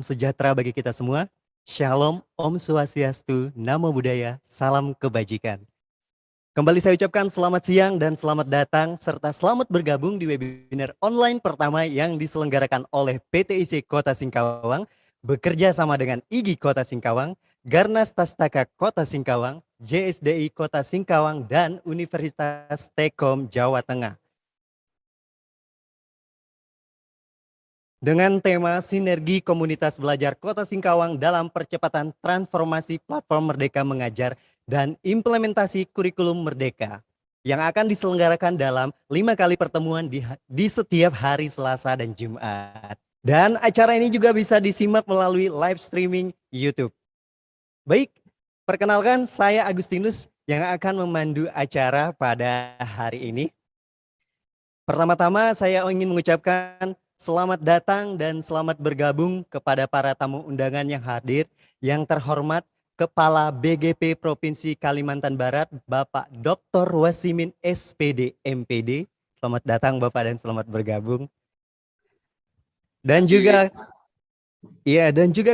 sejahtera bagi kita semua. Shalom, Om Swastiastu, Namo Buddhaya, salam kebajikan. Kembali saya ucapkan selamat siang dan selamat datang serta selamat bergabung di webinar online pertama yang diselenggarakan oleh PTIC Kota Singkawang bekerja sama dengan IGI Kota Singkawang, Garnas Tastaka Kota Singkawang, JSDI Kota Singkawang, dan Universitas Tekom Jawa Tengah. Dengan tema Sinergi Komunitas Belajar Kota Singkawang dalam Percepatan Transformasi Platform Merdeka Mengajar dan Implementasi Kurikulum Merdeka yang akan diselenggarakan dalam 5 kali pertemuan di setiap hari Selasa dan Jumat. Dan acara ini juga bisa disimak melalui live streaming YouTube. Baik, perkenalkan saya Agustinus yang akan memandu acara pada hari ini. Pertama-tama saya ingin mengucapkan selamat datang dan selamat bergabung kepada para tamu undangan yang hadir. Yang terhormat Kepala BGP Provinsi Kalimantan Barat, Bapak Dr. Wasimin SPD MPD. Selamat datang Bapak dan selamat bergabung. Dan juga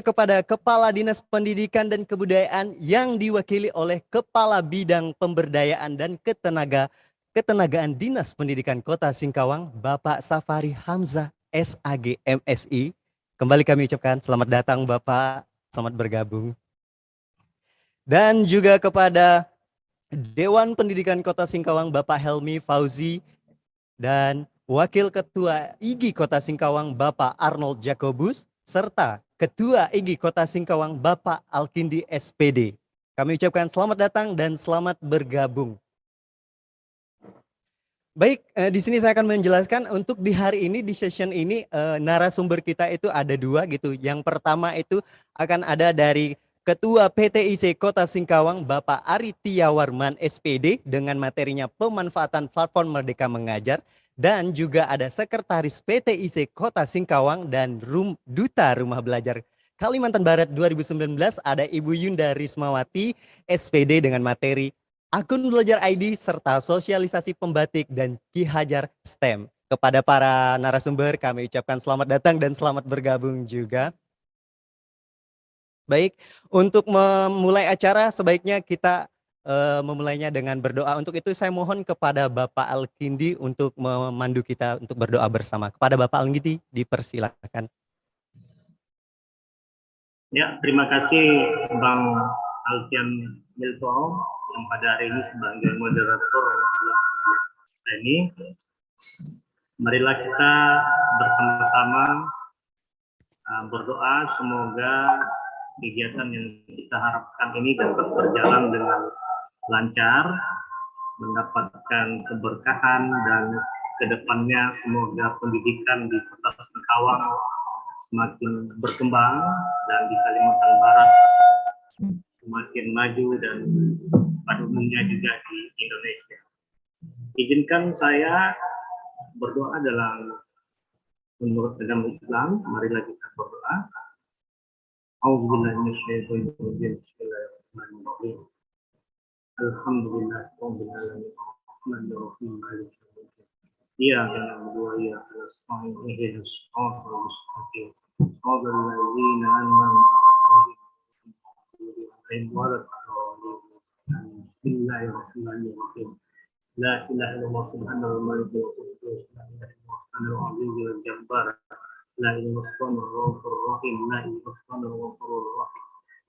kepada Kepala Dinas Pendidikan dan Kebudayaan yang diwakili oleh Kepala Bidang Pemberdayaan dan Ketenagaan Dinas Pendidikan Kota Singkawang, Bapak Safari Hamzah SAG MSI. Kembali kami ucapkan selamat datang Bapak, selamat bergabung. Dan juga kepada Dewan Pendidikan Kota Singkawang, Bapak Helmi Fauzi, dan Wakil Ketua IGI Kota Singkawang, Bapak Arnold Jacobus, serta Ketua IGI Kota Singkawang, Bapak Alkindi SPD. Kami ucapkan selamat datang dan selamat bergabung. Baik, di sini saya akan menjelaskan untuk di hari ini, di session ini, narasumber kita itu ada 2 gitu. Yang pertama itu akan ada dari Ketua PTIC Kota Singkawang, Bapak Ari Tiawarman SPD dengan materinya pemanfaatan platform Merdeka Mengajar. Dan juga ada Sekretaris PTIC Kota Singkawang dan Duta Rumah Belajar Kalimantan Barat 2019 ada Ibu Yunda Rismawati SPD dengan materi akun belajar ID serta sosialisasi pembatik dan Ki Hajar STEM. Kepada para narasumber kami ucapkan selamat datang dan selamat bergabung juga. Baik, untuk memulai acara sebaiknya kita memulainya dengan berdoa. Untuk itu saya mohon kepada Bapak Alkindi untuk memandu kita untuk berdoa bersama. Kepada Bapak Alkindi dipersilakan. Ya, terima kasih Bang Alfian Milto yang pada hari ini sebagai moderator ini. Marilah kita bersama-sama berdoa semoga kegiatan yang kita harapkan ini dapat berjalan dengan lancar, mendapatkan keberkahan, dan kedepannya semoga pendidikan di Kota Singkawang semakin berkembang dan di Kalimantan Barat semakin maju dan pada umumnya juga di Indonesia. Izinkan saya berdoa dalam menurut agama Islam. Marilah kita berdoa. A'udzubillahiminasyaitonirrajim. Bismillahirrahmanirrahim. Alhamdulillahirabbil alamin. Arrahmanirrahim. Maliki yaumiddin. Iyyaka na'budu wa iyyaka nasta'in. Ihdinas siratal mustaqim. Shiratal ladzina an'amta 'alaihim ghairil maghdubi 'alaihim. Bismillahirrahmanirrahim. La ilaha illallah subhanallah malikul quddus. La ilaha illallah al-'azizul jabbar. La ilaha illallah rahim. La ilaha illallah rahim.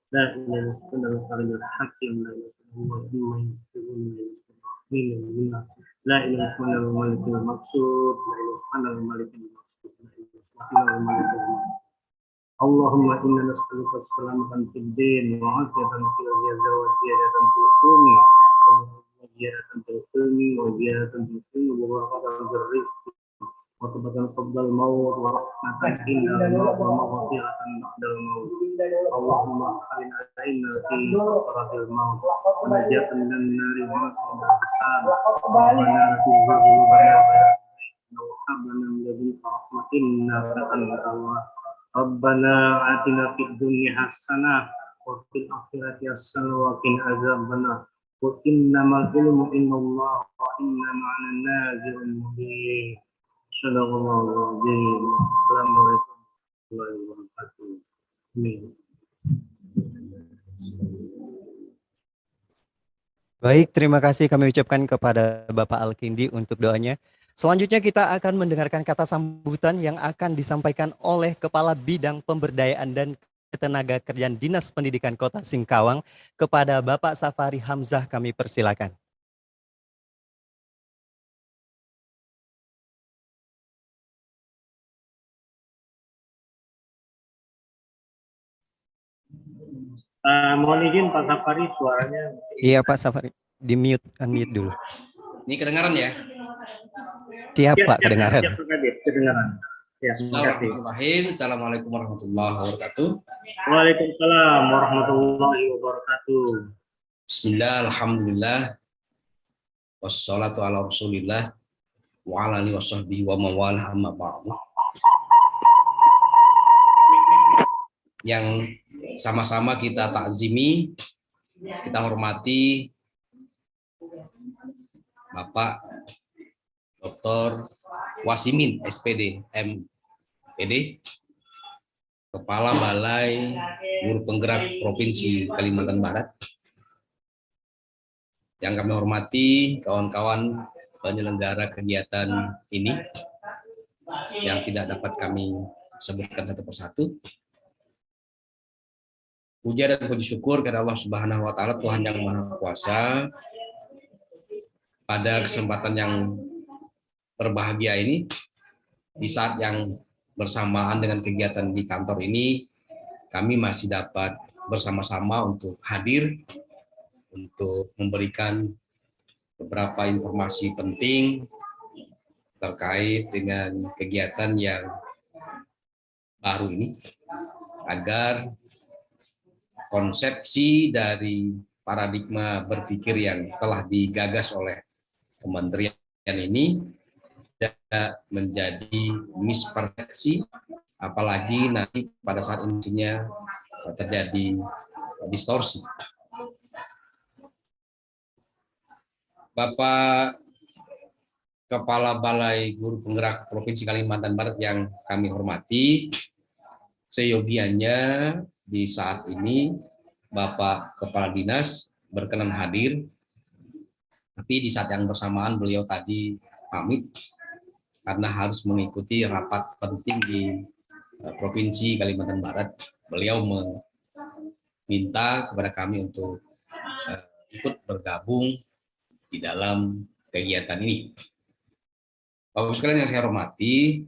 La ilaha illallah al hakim. La ilaha illallah la ilaha illallah malikul maqsud. La ilaha illallah malikul maqsud. La ilaha illallah malikul maqsud. Allahumma inna nas'aluka as-salamatan fid din wa 'afiyatan fil jasad wa ziyadatan fil ilmi wa ziyadatan fil ilmi wa ziyadatan fil ilmi wa barakatan fil rizqi wa tobatan qabla al-maut wa rahmatan inda al-maut wa maghfiratan ba'da al-maut. Allahumma akhina alaina fi sakaratil maut wa najatan minan nari wa qina hisab. Rabbana la tuzigh qulubana ba'da idh hadaytana wa hab lana min ladunka rahmatan innaka antal wahhab. Rabbana atina fid dunya hasanah wa fil akhirati hasanah wa qina adzabannar. Wa innamal ilmu indallahi wa inna ma'ana nazirun mubin. Assalamualaikum warahmatullahi wabarakatuh. Amin. Baik, terima kasih kami ucapkan kepada Bapak Alkindi untuk doanya. Selanjutnya kita akan mendengarkan kata sambutan yang akan disampaikan oleh Kepala Bidang Pemberdayaan dan Ketenagakerjaan Dinas Pendidikan Kota Singkawang kepada Bapak Safari Hamzah, kami persilakan. Mohon izin Pak Safari, suaranya. Iya Pak Safari, di unmute dulu. Ini kedengaran ya? Siap Pak, kedengaran. Siap, Pak Kadir, kedengaran. Ya, terima kasih. Bismillahirrahmanirrahim. Assalamualaikum warahmatullahi wabarakatuh. Waalaikumsalam warahmatullahi wabarakatuh. Bismillah, alhamdulillah. Wassalatu ala rasulillah. Wa ala alihi wasahbihi wa mawalah amma ba'du. Yang sama-sama kita takzimi, kita hormati Bapak Dr. Wasimin, SPD, MPD, Kepala Balai Guru Penggerak Provinsi Kalimantan Barat. Yang kami hormati kawan-kawan penyelenggara kegiatan ini yang tidak dapat kami sebutkan satu persatu. Puja dan puji syukur kepada Allah Subhanahu wa taala, Tuhan yang Maha Kuasa. Pada kesempatan yang berbahagia ini, di saat yang bersamaan dengan kegiatan di kantor ini, kami masih dapat bersama-sama untuk hadir untuk memberikan beberapa informasi penting terkait dengan kegiatan yang baru ini, agar konsepsi dari paradigma berpikir yang telah digagas oleh kementerian ini tidak menjadi mispersepsi, apalagi nanti pada saat intinya terjadi distorsi. Bapak Kepala Balai Guru Penggerak Provinsi Kalimantan Barat yang kami hormati, seyogianya di saat ini Bapak Kepala Dinas berkenan hadir, tapi di saat yang bersamaan beliau tadi pamit karena harus mengikuti rapat penting di Provinsi Kalimantan Barat. Beliau meminta kepada kami untuk ikut bergabung di dalam kegiatan ini. Bapak sekalian yang saya hormati,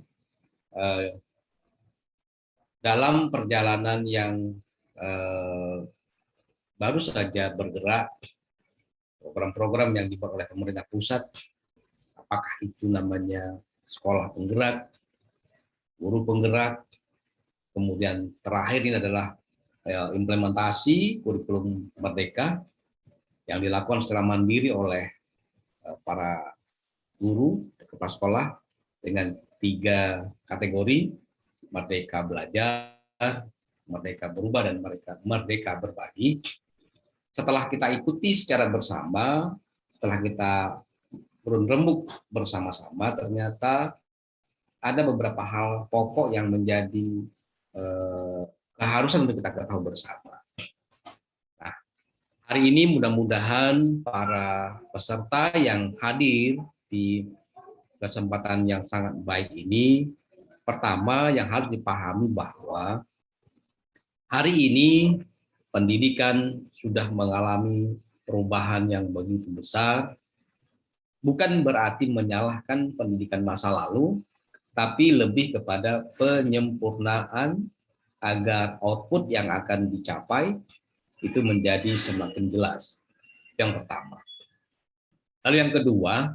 dalam perjalanan yang baru saja bergerak, program-program yang dibuat oleh pemerintah pusat, apakah itu namanya sekolah penggerak, guru penggerak, kemudian terakhir ini adalah implementasi kurikulum Merdeka yang dilakukan secara mandiri oleh para guru, kepala sekolah dengan 3 kategori: Merdeka Belajar, Merdeka Berubah, dan Merdeka Berbagi. Setelah kita ikuti secara bersama, setelah kita turun rembuk bersama-sama, ternyata ada beberapa hal pokok yang menjadi keharusan untuk kita ketahui bersama. Nah, hari ini mudah-mudahan para peserta yang hadir di kesempatan yang sangat baik ini, pertama yang harus dipahami bahwa hari ini pendidikan sudah mengalami perubahan yang begitu besar. Bukan berarti menyalahkan pendidikan masa lalu, tapi lebih kepada penyempurnaan agar output yang akan dicapai itu menjadi semakin jelas. Yang pertama. Lalu yang kedua,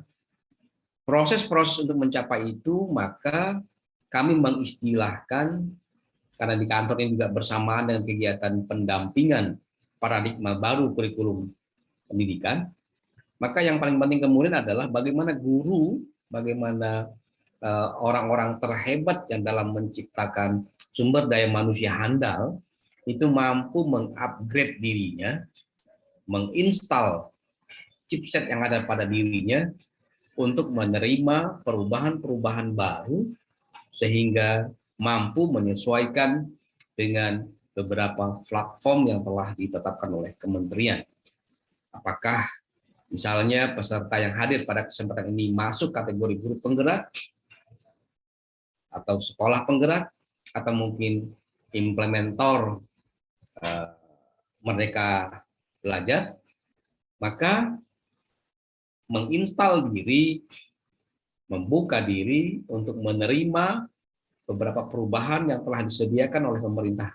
proses-proses untuk mencapai itu, maka kami mengistilahkan, karena di kantor ini juga bersamaan dengan kegiatan pendampingan paradigma baru kurikulum pendidikan, maka yang paling penting kemudian adalah bagaimana guru, bagaimana orang-orang terhebat yang dalam menciptakan sumber daya manusia handal itu mampu mengupgrade dirinya, menginstal chipset yang ada pada dirinya untuk menerima perubahan-perubahan baru sehingga mampu menyesuaikan dengan beberapa platform yang telah ditetapkan oleh kementerian. Apakah misalnya peserta yang hadir pada kesempatan ini masuk kategori guru penggerak, atau sekolah penggerak, atau mungkin implementor Merdeka Belajar, maka menginstal diri, membuka diri untuk menerima beberapa perubahan yang telah disediakan oleh pemerintah,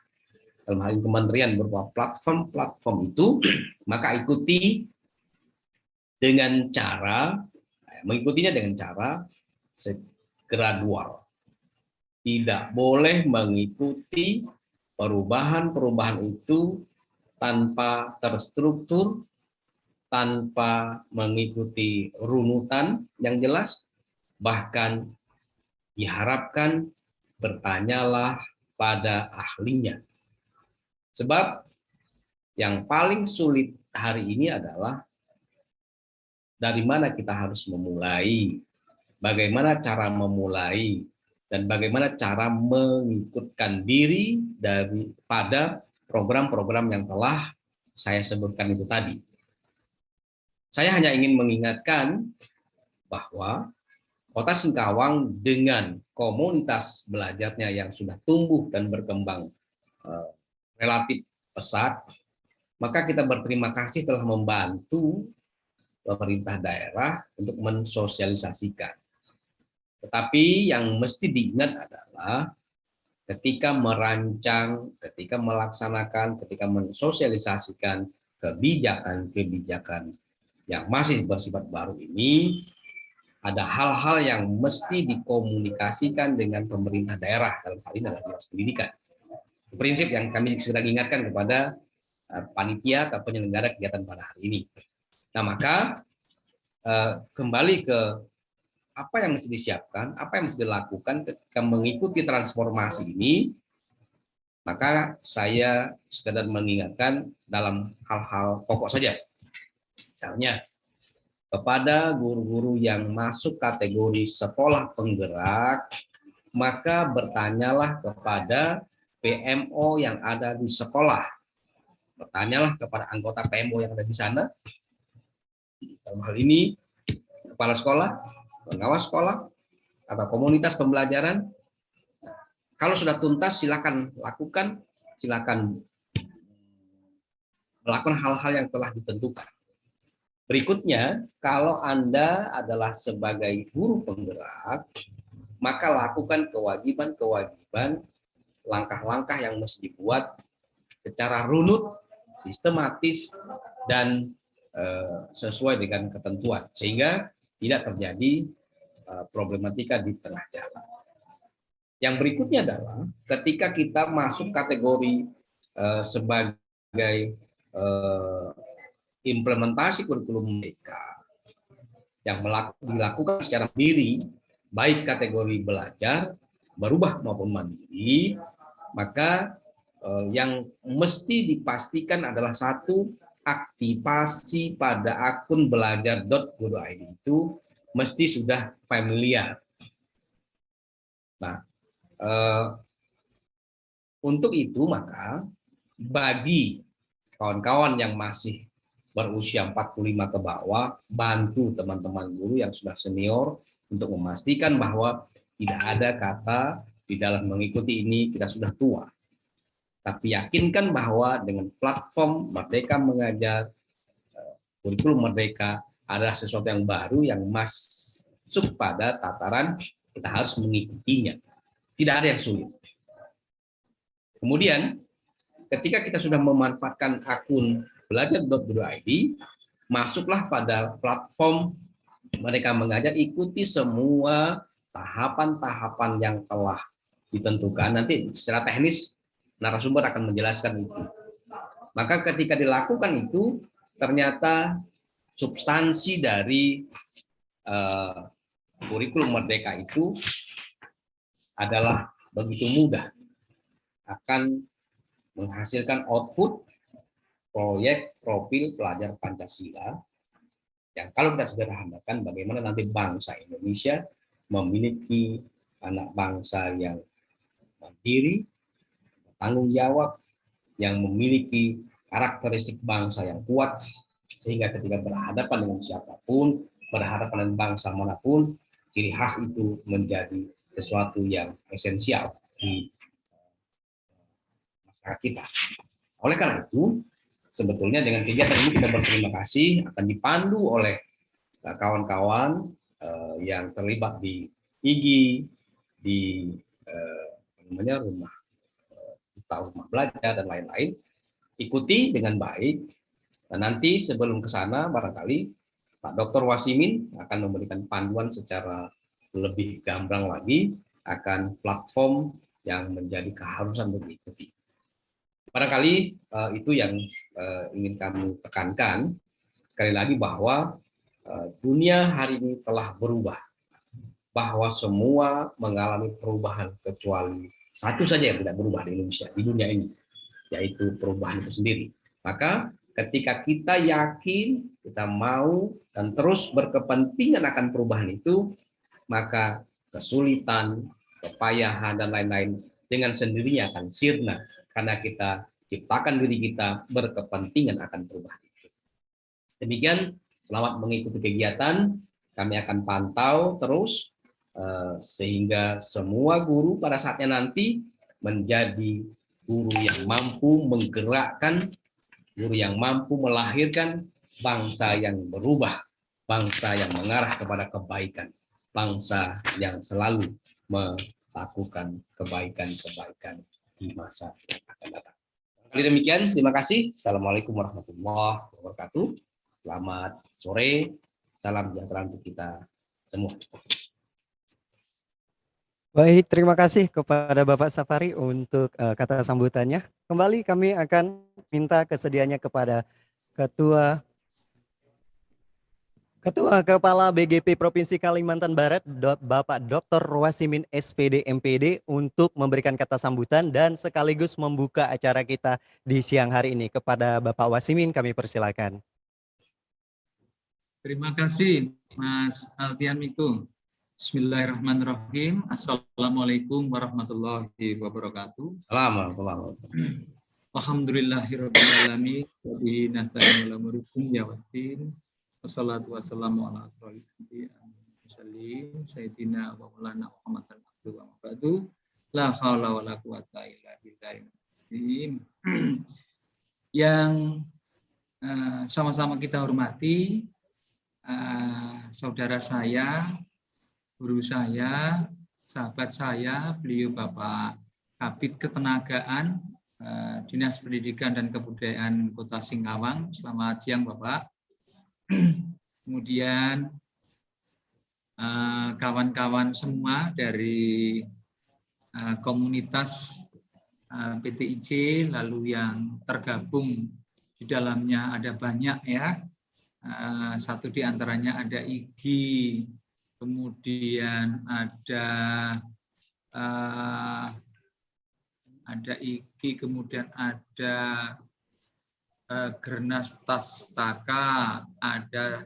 dalam hal ini kementerian, berupa platform-platform itu, maka mengikutinya dengan cara gradual. Tidak boleh mengikuti perubahan-perubahan itu tanpa terstruktur, tanpa mengikuti runutan yang jelas, bahkan diharapkan bertanyalah pada ahlinya. Sebab yang paling sulit hari ini adalah dari mana kita harus memulai, bagaimana cara memulai, dan bagaimana cara mengikutkan diri pada program-program yang telah saya sebutkan itu tadi. Saya hanya ingin mengingatkan bahwa Kota Singkawang dengan komunitas belajarnya yang sudah tumbuh dan berkembang relatif pesat, maka kita berterima kasih telah membantu pemerintah daerah untuk mensosialisasikan. Tetapi yang mesti diingat adalah ketika merancang, ketika melaksanakan, ketika mensosialisasikan kebijakan-kebijakan yang masih bersifat baru ini, ada hal-hal yang mesti dikomunikasikan dengan pemerintah daerah, dalam hal ini adalah dinas pendidikan. Prinsip yang kami sedang ingatkan kepada panitia atau penyelenggara kegiatan pada hari ini. Nah, maka kembali ke apa yang mesti disiapkan, apa yang mesti dilakukan ketika mengikuti transformasi ini, maka saya sekedar mengingatkan dalam hal-hal pokok saja. Misalnya, kepada guru-guru yang masuk kategori sekolah penggerak, maka bertanyalah kepada PMO yang ada di sekolah. Bertanyalah kepada anggota PMO yang ada di sana. Dalam hal ini, kepala sekolah, pengawas sekolah, atau komunitas pembelajaran. Kalau sudah tuntas, silakan lakukan, silakan melakukan hal-hal yang telah ditentukan. Berikutnya, kalau Anda adalah sebagai guru penggerak, maka lakukan kewajiban-kewajiban, langkah-langkah yang mesti dibuat secara runut, sistematis, dan sesuai dengan ketentuan, sehingga tidak terjadi problematika di tengah jalan. Yang berikutnya adalah ketika kita masuk kategori sebagai implementasi kurikulum mereka yang dilakukan secara mandiri, baik kategori belajar, berubah maupun mandiri, maka yang mesti dipastikan adalah satu, aktivasi pada akun belajar.go.id itu mesti sudah familiar. Nah, untuk itu maka bagi kawan-kawan yang masih berusia 45 ke bawah, bantu teman-teman guru yang sudah senior untuk memastikan bahwa tidak ada kata di dalam mengikuti ini kita sudah tua. Tapi yakinkan bahwa dengan platform Merdeka Mengajar, kurikulum Merdeka adalah sesuatu yang baru yang masuk pada tataran kita harus mengikutinya. Tidak ada yang sulit. Kemudian, ketika kita sudah memanfaatkan akun belajar.go.id, masuklah pada platform Merdeka Mengajar, ikuti semua tahapan-tahapan yang telah ditentukan. Nanti secara teknis narasumber akan menjelaskan itu. Maka ketika dilakukan itu, ternyata substansi dari kurikulum Merdeka itu adalah begitu mudah, akan menghasilkan output proyek profil pelajar Pancasila yang kalau kita sederhanakan bagaimana nanti bangsa Indonesia memiliki anak bangsa yang mandiri, bertanggung jawab, yang memiliki karakteristik bangsa yang kuat, sehingga ketika berhadapan dengan siapapun, berhadapan dengan bangsa manapun, ciri khas itu menjadi sesuatu yang esensial di masyarakat kita. Oleh karena itu, sebetulnya dengan kegiatan ini kita berterima kasih akan dipandu oleh kawan-kawan yang terlibat di IGI, di rumah belajar dan lain-lain. Ikuti dengan baik. Dan nanti sebelum ke sana barangkali Pak Dr. Wasimin akan memberikan panduan secara lebih gamblang lagi akan platform yang menjadi keharusan untuk diikuti. Barangkali itu yang ingin kami tekankan. Sekali lagi bahwa dunia hari ini telah berubah. Bahwa semua mengalami perubahan kecuali satu saja yang tidak berubah di Indonesia, di dunia ini, yaitu perubahan itu sendiri. Maka ketika kita yakin, kita mau, dan terus berkepentingan akan perubahan itu, maka kesulitan, kepayahan, dan lain-lain dengan sendirinya akan sirna, karena kita ciptakan diri kita berkepentingan akan perubahan itu. Demikian, selamat mengikuti kegiatan, kami akan pantau terus, sehingga semua guru pada saatnya nanti menjadi guru yang mampu menggerakkan, guru yang mampu melahirkan bangsa yang berubah, bangsa yang mengarah kepada kebaikan, bangsa yang selalu melakukan kebaikan-kebaikan di masa yang akan datang. Kali demikian, terima kasih. Assalamualaikum warahmatullahi wabarakatuh. Selamat sore, salam sejahtera untuk kita semua. Baik, terima kasih kepada Bapak Safari untuk kata sambutannya. Kembali kami akan minta kesediaannya kepada Ketua Kepala BGP Provinsi Kalimantan Barat, Bapak Dr. Wasimin SPD MPD untuk memberikan kata sambutan dan sekaligus membuka acara kita di siang hari ini. Kepada Bapak Wasimin kami persilakan. Terima kasih Mas Alfian Miko. Bismillahirrahmanirrahim. Assalamualaikum warahmatullahi wabarakatuh. Assalamualaikum. Alhamdulillahirrahmanirrahim. Wabihi nasta'inu ala umuri dunya waddin. Wassalatu wassalamu ala asrofil anbiya'i sayyidina wa maulana Muhammadan abduhu wa ba'du. La haula wala quwata illa billahil. Yang sama-sama kita hormati saudara saya, guru saya, sahabat saya, beliau Bapak Kabid Ketenagaan Dinas Pendidikan dan Kebudayaan Kota Singkawang. Selamat siang Bapak. Kemudian kawan-kawan semua dari komunitas PTIC, lalu yang tergabung di dalamnya ada banyak ya. Satu di antaranya ada IGI, kemudian ada IGI, kemudian ada Gernas Tastaka, ada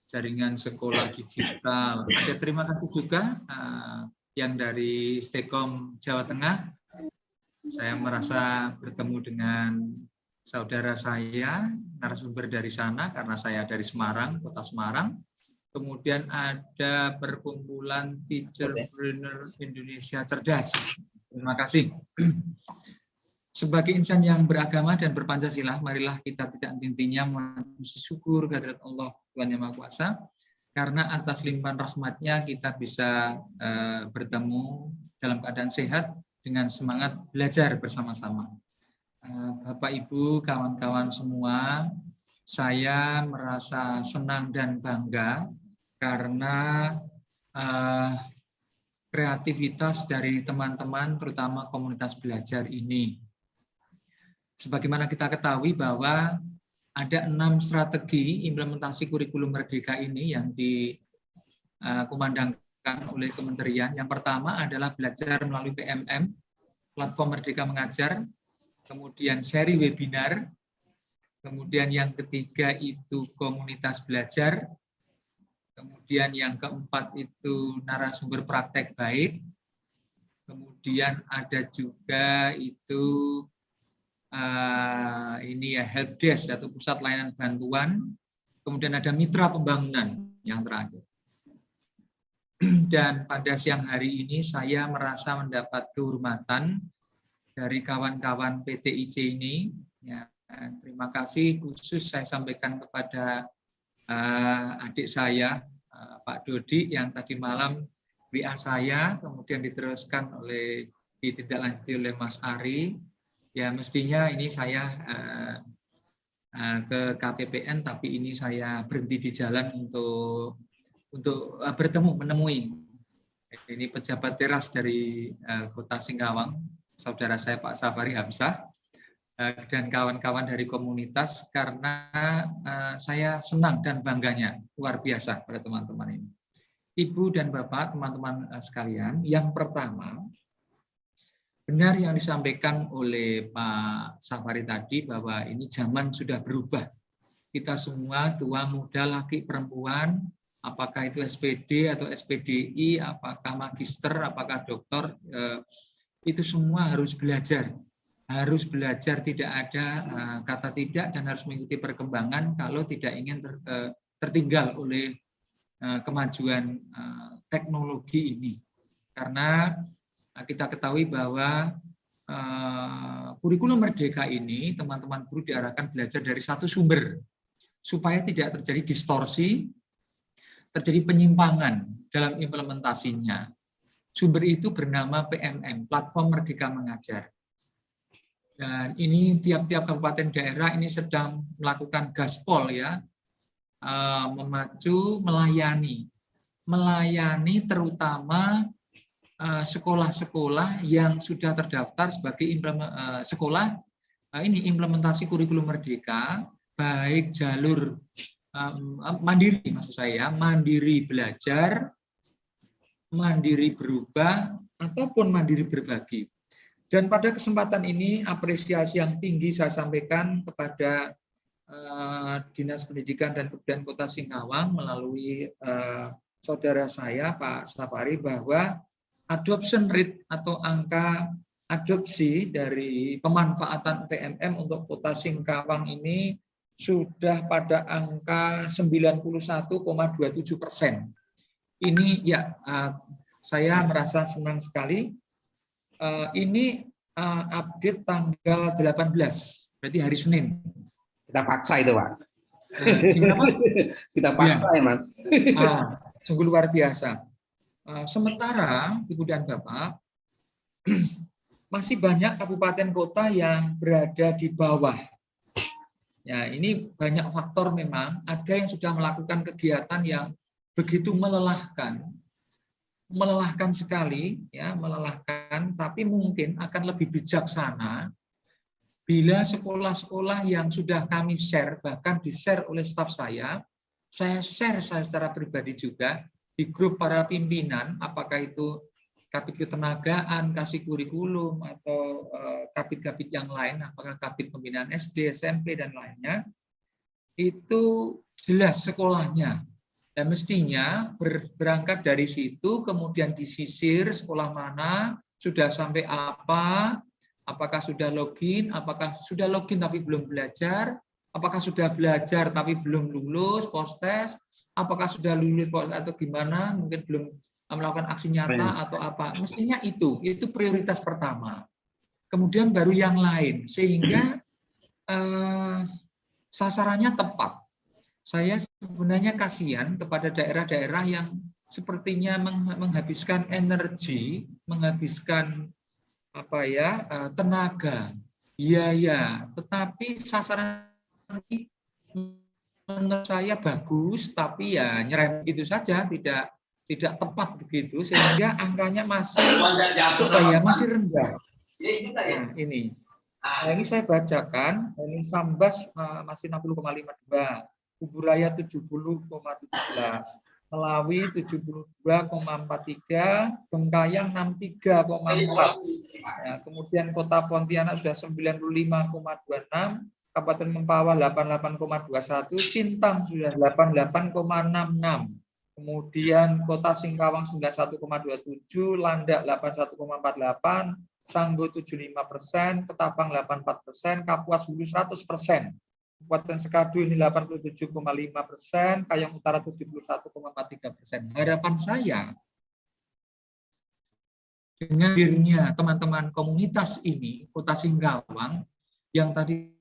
jaringan sekolah digital. Ada terima kasih juga yang dari Stekom Jawa Tengah. Saya merasa bertemu dengan saudara saya, narasumber dari sana karena saya dari Semarang, Kota Semarang. Kemudian ada perkumpulan Teacherpreneur Indonesia Cerdas. Terima kasih. Sebagai insan yang beragama dan berpancasila, marilah kita tidak henti-hentinya memuji syukur kehadirat Allah Tuhan Yang Maha Kuasa, karena atas limpahan rahmatnya kita bisa bertemu dalam keadaan sehat dengan semangat belajar bersama-sama. Bapak, Ibu, kawan-kawan semua, saya merasa senang dan bangga karena kreativitas dari teman-teman, terutama komunitas belajar ini. Sebagaimana kita ketahui bahwa ada 6 strategi implementasi kurikulum Merdeka ini yang dikumandangkan oleh kementerian. Yang pertama adalah belajar melalui PMM, Platform Merdeka Mengajar, kemudian seri webinar, kemudian yang ketiga itu komunitas belajar, kemudian yang keempat itu narasumber praktek baik, kemudian ada juga itu ini ya helpdesk atau pusat layanan bantuan, kemudian ada mitra pembangunan yang terakhir. Dan pada siang hari ini saya merasa mendapat kehormatan dari kawan-kawan PTIC ini. Ya, terima kasih khusus saya sampaikan kepada adik saya, Pak Dodi, yang tadi malam WA saya, kemudian diteruskan ditindaklanjuti oleh Mas Ari. Ya mestinya ini saya ke KPPN, tapi ini saya berhenti di jalan untuk menemui ini pejabat teras dari Kota Singkawang, saudara saya Pak Safari Hamzah, dan kawan-kawan dari komunitas, karena saya senang dan bangganya luar biasa pada teman-teman ini. Ibu dan Bapak, teman-teman sekalian, yang pertama, benar yang disampaikan oleh Pak Safari tadi bahwa ini zaman sudah berubah. Kita semua, tua, muda, laki, perempuan, apakah itu SPD atau SPDI, apakah magister, apakah doktor, itu semua harus belajar. Harus belajar, tidak ada kata tidak, dan harus mengikuti perkembangan kalau tidak ingin tertinggal oleh kemajuan teknologi ini. Karena kita ketahui bahwa kurikulum Merdeka ini, teman-teman guru diarahkan belajar dari satu sumber, supaya tidak terjadi distorsi, terjadi penyimpangan dalam implementasinya. Sumber itu bernama PMM, Platform Merdeka Mengajar. Dan ini tiap-tiap kabupaten daerah ini sedang melakukan gaspol ya, memacu, melayani terutama sekolah-sekolah yang sudah terdaftar sebagai sekolah ini implementasi kurikulum Merdeka, baik jalur mandiri, maksud saya mandiri belajar, mandiri berubah, ataupun mandiri berbagi. Dan pada kesempatan ini apresiasi yang tinggi saya sampaikan kepada Dinas Pendidikan dan Kebudayaan Kota Singkawang melalui saudara saya Pak Safari, bahwa adoption rate atau angka adopsi dari pemanfaatan PMM untuk Kota Singkawang ini sudah pada angka 91,27%. Ini ya saya merasa senang sekali. Ini update tanggal 18, berarti hari Senin. Kita paksa itu, Pak. Gimana, Pak? Kita paksa ya, Mas. Sungguh luar biasa. Sementara, Ibu dan Bapak, masih banyak kabupaten kota yang berada di bawah. Ya, ini banyak faktor memang. Ada yang sudah melakukan kegiatan yang begitu melelahkan sekali, ya, melelahkan. Tapi mungkin akan lebih bijaksana bila sekolah-sekolah yang sudah kami share, bahkan di-share oleh staf saya share saya secara pribadi juga di grup para pimpinan, apakah itu Kabit Ketenagaan, kasih kurikulum, atau kabit-kabit yang lain, apakah kabit pembinaan SD, SMP, dan lainnya, itu jelas sekolahnya. Dan mestinya berangkat dari situ, kemudian disisir sekolah mana, sudah sampai apa, apakah sudah login tapi belum belajar, apakah sudah belajar tapi belum lulus post-test, apakah sudah lulus atau gimana, mungkin belum melakukan aksi nyata atau apa. Mestinya itu prioritas pertama. Kemudian baru yang lain, sehingga sasarannya tepat. Saya sebenarnya kasihan kepada daerah-daerah yang sepertinya menghabiskan energi, menghabiskan tenaga, biaya, tetapi sasaran ini menurut saya bagus, tapi ya nyerempet gitu saja, tidak tepat begitu, sehingga angkanya masih rendah. Nah, ini saya bacakan, ini Sambas masih 60,52, Kuburaya 70,17, Melawi 72,43, Bengkayang 63,4. Ya, kemudian Kota Pontianak sudah 95,26, Kabupaten Mempawah 88,21, Sintang sudah 88,66. Kemudian Kota Singkawang 91,27, Landak 81,48, Sanggo 75%, Ketapang 84%, Kapuas Hulu 100%. Kabupaten Sekadu ini 87,5%, Kayong Utara 71,43%. Harapan saya dengan hadirnya teman-teman komunitas ini, Kota Singkawang, yang tadi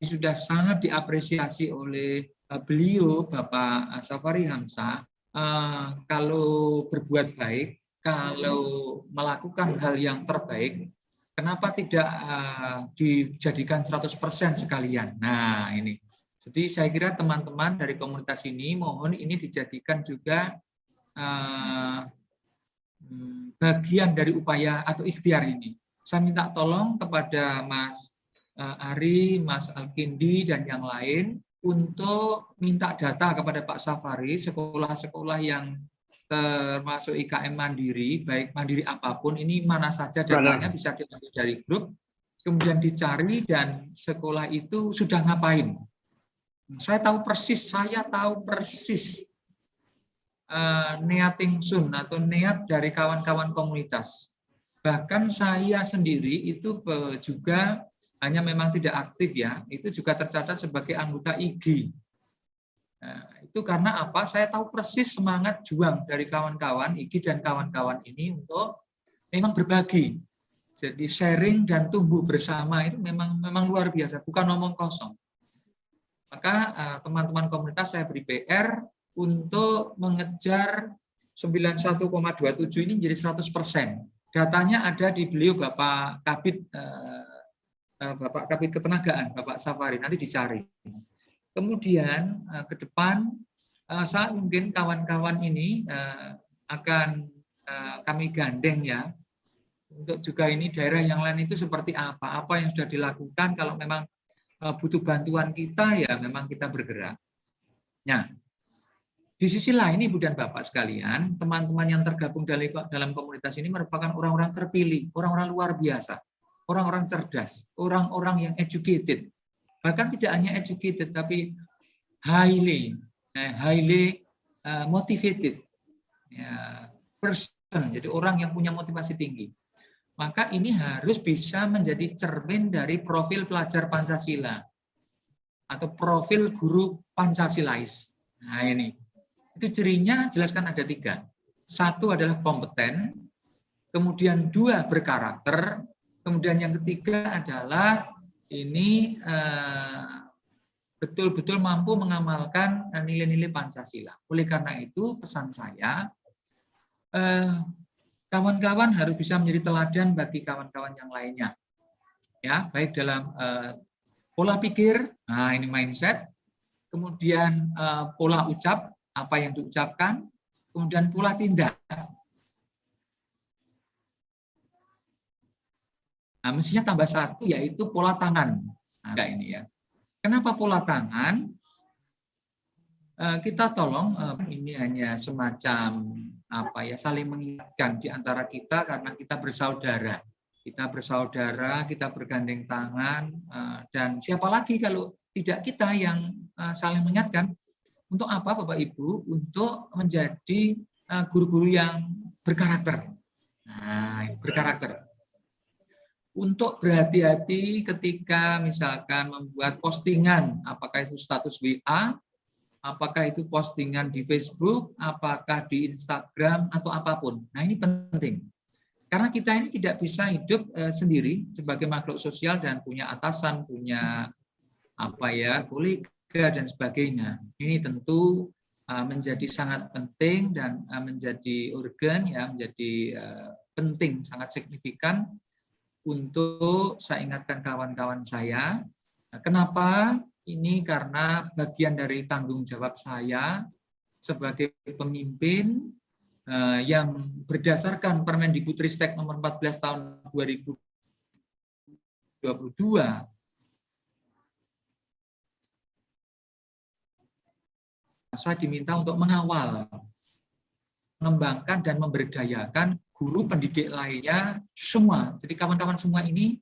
sudah sangat diapresiasi oleh beliau, Bapak Safari Hamzah, kalau berbuat baik, kalau melakukan hal yang terbaik, kenapa tidak dijadikan 100% sekalian? Nah, ini. Jadi saya kira teman-teman dari komunitas ini mohon ini dijadikan juga bagian dari upaya atau ikhtiar ini. Saya minta tolong kepada Mas Ari, Mas Alkindi, dan yang lain untuk minta data kepada Pak Safari, sekolah-sekolah yang termasuk IKM mandiri, baik mandiri apapun, ini mana saja datanya bisa diambil dari grup, kemudian dicari dan sekolah itu sudah ngapain. Saya tahu persis niat ingsun atau niat dari kawan-kawan komunitas. Bahkan saya sendiri itu juga hanya memang tidak aktif ya, itu juga tercatat sebagai anggota IG. Nah, itu karena apa? Saya tahu persis semangat juang dari kawan-kawan IG dan kawan-kawan ini untuk memang berbagi. Jadi sharing dan tumbuh bersama itu memang luar biasa, bukan omong kosong. Maka teman-teman komunitas saya beri PR untuk mengejar 91,27 ini menjadi 100%. Datanya ada di beliau Bapak Kabid Ketenagaan, Bapak Safari, nanti dicari. Kemudian ke depan saat mungkin kawan-kawan ini akan kami gandeng ya, untuk juga ini daerah yang lain itu seperti apa yang sudah dilakukan, kalau memang butuh bantuan kita ya memang kita bergerak. Nah, di sisi lain Ibu dan Bapak sekalian, teman-teman yang tergabung dalam komunitas ini merupakan orang-orang terpilih, orang-orang luar biasa, orang-orang cerdas, orang-orang yang educated. Bahkan tidak hanya educated, tapi highly motivated person, jadi orang yang punya motivasi tinggi. Maka ini harus bisa menjadi cermin dari profil pelajar Pancasila atau profil guru Pancasilais. Nah ini, itu cirinya jelaskan ada 3. 1 adalah kompeten, kemudian 2 berkarakter, kemudian yang ketiga adalah ini betul-betul mampu mengamalkan nilai-nilai Pancasila. Oleh karena itu pesan saya, kawan-kawan harus bisa menjadi teladan bagi kawan-kawan yang lainnya. Ya, baik dalam pola pikir, nah ini mindset, kemudian pola ucap, apa yang diucapkan, kemudian pola tindak. Nah, mestinya tambah 1 yaitu pola tangan. Nah, ini ya. Kenapa pola tangan? Kita tolong ini hanya semacam saling mengingatkan di antara kita karena kita bersaudara. Kita bersaudara, kita bergandeng tangan, dan siapa lagi kalau tidak kita yang saling mengingatkan. Untuk apa Bapak Ibu? Untuk menjadi guru-guru yang berkarakter. Nah, berkarakter. Untuk berhati-hati ketika misalkan membuat postingan, apakah itu status WA, apakah itu postingan di Facebook, apakah di Instagram, atau apapun. Nah ini penting. Karena kita ini tidak bisa hidup sendiri sebagai makhluk sosial dan punya atasan, punya kolega dan sebagainya. Ini tentu menjadi sangat penting dan menjadi urgen, ya, menjadi penting, sangat signifikan untuk saya ingatkan kawan-kawan saya. Kenapa? Ini karena bagian dari tanggung jawab saya sebagai pemimpin yang berdasarkan Permendikbudristek nomor 14 tahun 2022 saya diminta untuk mengawal, mengembangkan dan memberdayakan guru pendidik lainnya semua. Jadi kawan-kawan semua ini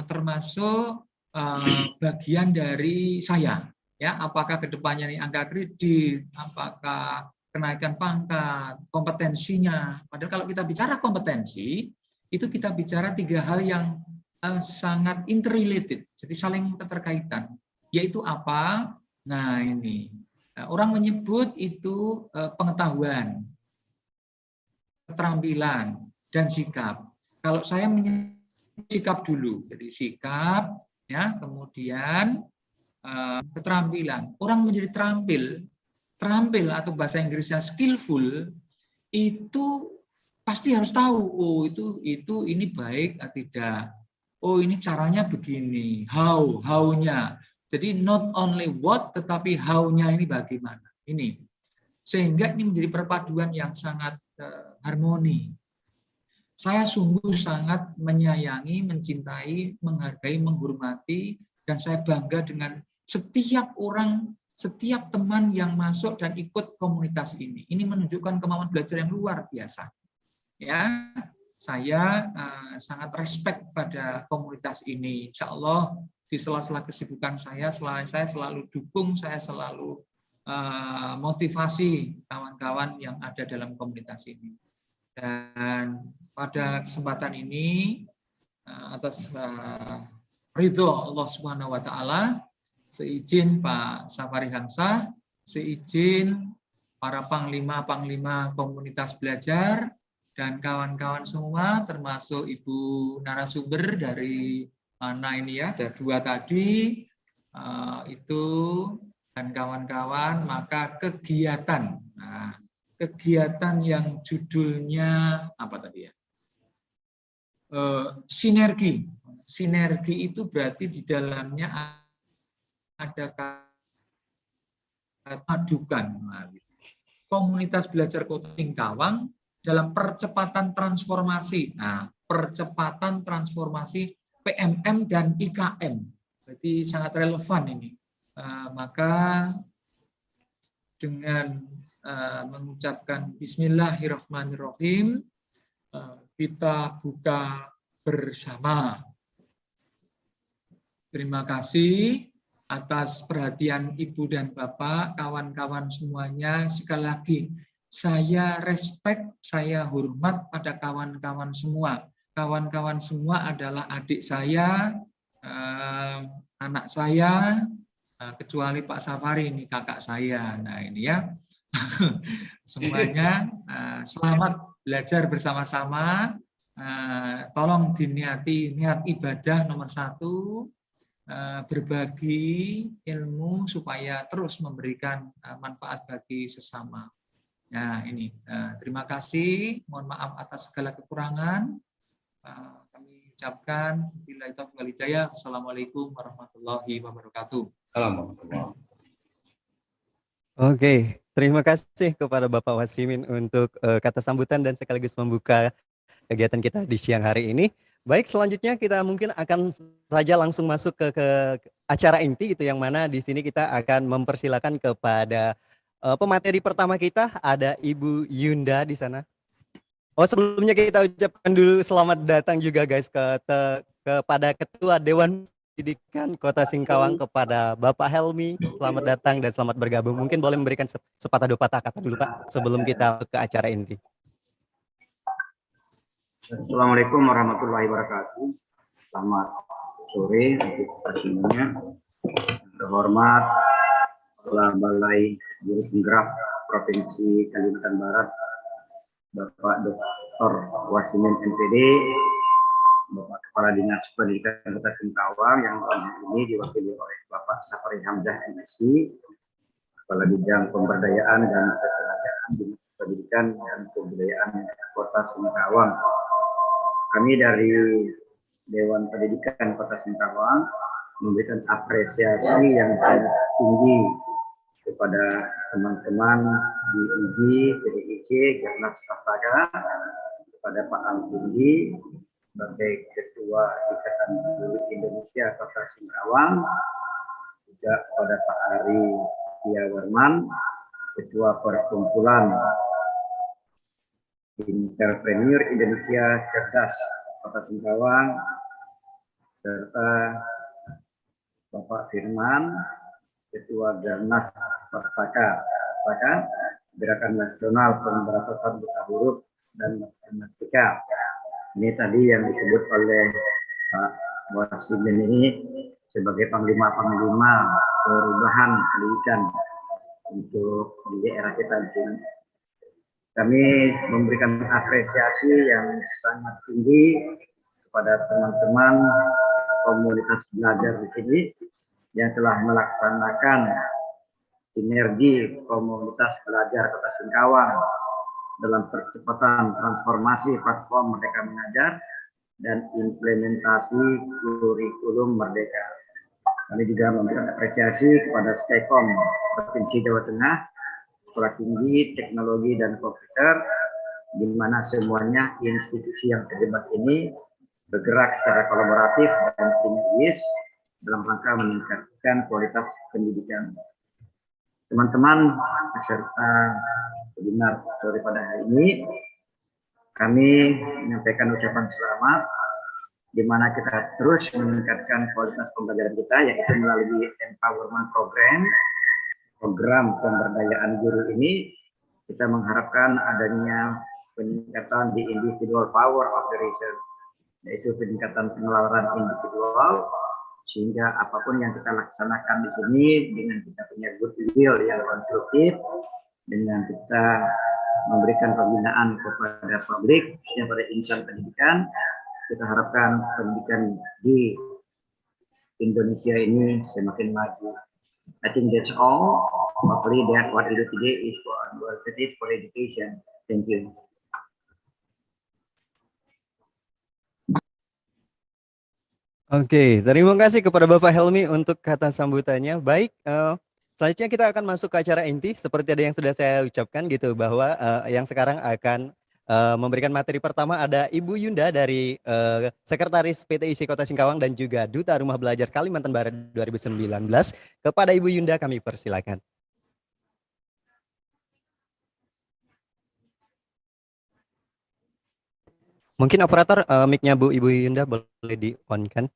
termasuk bagian dari saya. Ya, apakah kedepannya ini angka kredit, apakah kenaikan pangkat, kompetensinya. Padahal kalau kita bicara kompetensi, itu kita bicara 3 hal yang sangat interrelated, jadi saling keterkaitan. Yaitu apa? Nah ini, orang menyebut itu pengetahuan, keterampilan, dan sikap. Kalau saya menyebut sikap dulu, jadi sikap, ya, kemudian keterampilan. Orang menjadi terampil atau bahasa Inggrisnya skillful, itu pasti harus tahu, oh itu ini baik atau tidak. Oh ini caranya begini, how-nya. Jadi not only what, tetapi how-nya ini bagaimana. Ini. Sehingga ini menjadi perpaduan yang sangat harmoni. Saya sungguh sangat menyayangi, mencintai, menghargai, menghormati, dan saya bangga dengan setiap orang, setiap teman yang masuk dan ikut komunitas ini. Ini menunjukkan kemampuan belajar yang luar biasa. Ya, saya sangat respect pada komunitas ini. Insya Allah di sela-sela kesibukan saya selalu dukung, saya selalu motivasi kawan-kawan yang ada dalam komunitas ini. Dan pada kesempatan ini atas ridho Allah Subhanahu Wa Taala, seizin Pak Safari Hamzah, seizin para panglima komunitas belajar, dan kawan-kawan semua, termasuk Ibu narasumber dari mana ini ya, ada 2 tadi, itu, dan kawan-kawan, maka kegiatan. Nah, kegiatan yang judulnya apa tadi ya? Sinergi. Sinergi itu berarti di dalamnya ada padukan. Komunitas belajar Kota Singkawang dalam percepatan transformasi. Nah, percepatan transformasi PMM dan IKM. Berarti sangat relevan ini. Maka dengan mengucapkan Bismillahirrahmanirrahim, kita buka bersama. Terima kasih atas perhatian Ibu dan Bapak, kawan-kawan semuanya. Sekali lagi, saya respect, saya hormat pada kawan-kawan semua. Kawan-kawan semua adalah adik saya, anak saya, kecuali Pak Safari, ini kakak saya. Nah ini ya, semuanya selamat belajar bersama-sama. Tolong diniati niat ibadah nomor 1, berbagi ilmu supaya terus memberikan manfaat bagi sesama. Nah ini, terima kasih, mohon maaf atas segala kekurangan. Kami ucapkan billahi taufiq wal hidayah. Assalamualaikum warahmatullahi wabarakatuh. Alhamdulillah. Oke, terima kasih kepada Bapak Wasimin untuk kata sambutan dan sekaligus membuka kegiatan kita di siang hari ini. Baik, selanjutnya kita mungkin akan saja langsung masuk ke acara inti gitu, yang mana di sini kita akan mempersilakan kepada pemateri pertama kita, ada Ibu Yunda di sana. Oh, sebelumnya kita ucapkan dulu selamat datang juga guys kepada Ketua Dewan Pendidikan Kota Singkawang, kepada Bapak Helmi. Selamat datang dan selamat bergabung. Mungkin boleh memberikan sepatah dua patah kata dulu Pak sebelum kita ke acara inti. Assalamualaikum warahmatullahi wabarakatuh. Selamat sore untuk kita semuanya. Terhormat Kepala Balai Guru Penggerak Provinsi Kalimantan Barat, Bapak Dr. Wasimin MPD, Bapak Kepala Dinas Pendidikan Kota Singkawang yang dalam hal ini diwakili oleh Bapak Safari Hamzah MSI, Kepala Bidang Pemberdayaan dan Ketenagakerjaan Dinas Pendidikan dan Kebudayaan Kota Singkawang. Kami dari Dewan Pendidikan Kota Singkawang memberikan apresiasi yang sangat tinggi kepada teman-teman di IGI, PDIC, Garnas Kapaga, kepada Pak Al-Tinggi sebagai Ketua Ikatan Guru Indonesia Kota Singkawang, juga kepada Pak Ari Tiawarman, Ketua Perkumpulan Entrepreneur Indonesia Cerdas Kota Singkawang, serta Bapak Firman, Ketua Garnas Pustaka, Gerakan Nasional Pemberantasan Buta Huruf dan Matematika. Ini tadi yang disebut oleh Pak Wasimin ini sebagai panglima-panglima perubahan pendidikan untuk di daerah kita di sini. Kami memberikan apresiasi yang sangat tinggi kepada teman-teman komunitas belajar di sini yang telah melaksanakan sinergi komunitas belajar Kota Singkawang dalam percepatan transformasi platform Merdeka Mengajar dan implementasi kurikulum Merdeka. Kami juga memberikan apresiasi kepada Stekom Provinsi Jawa Tengah, Sekolah Tinggi Teknologi dan Komputer, di mana semuanya institusi yang terlibat ini bergerak secara kolaboratif dan sinergis dalam rangka meningkatkan kualitas pendidikan. Teman-teman peserta webinar sore pada hari ini, kami menyampaikan ucapan selamat, di mana kita terus meningkatkan kualitas pembelajaran kita, yaitu melalui empowerment program pemberdayaan guru ini. Kita mengharapkan adanya peningkatan di individual power of the research, yaitu peningkatan pengeluaran individual, sehingga apapun yang kita laksanakan di sini dengan kita punya goodwill yang konstruktif, dengan kita memberikan pembinaan kepada publik, khususnya pada insan pendidikan, kita harapkan pendidikan di Indonesia ini semakin maju. I think that's all. Hopefully that what we do today is for education. Thank you. Oke, terima kasih kepada Bapak Helmi untuk kata sambutannya. Baik, selanjutnya kita akan masuk ke acara inti. Seperti ada yang sudah saya ucapkan gitu, bahwa yang sekarang akan memberikan materi pertama ada Ibu Yunda dari Sekretaris PTIC Kota Singkawang dan juga Duta Rumah Belajar Kalimantan Barat 2019. Kepada Ibu Yunda kami persilakan. Mungkin operator mic-nya Bu Ibu Yunda boleh di-on-kan?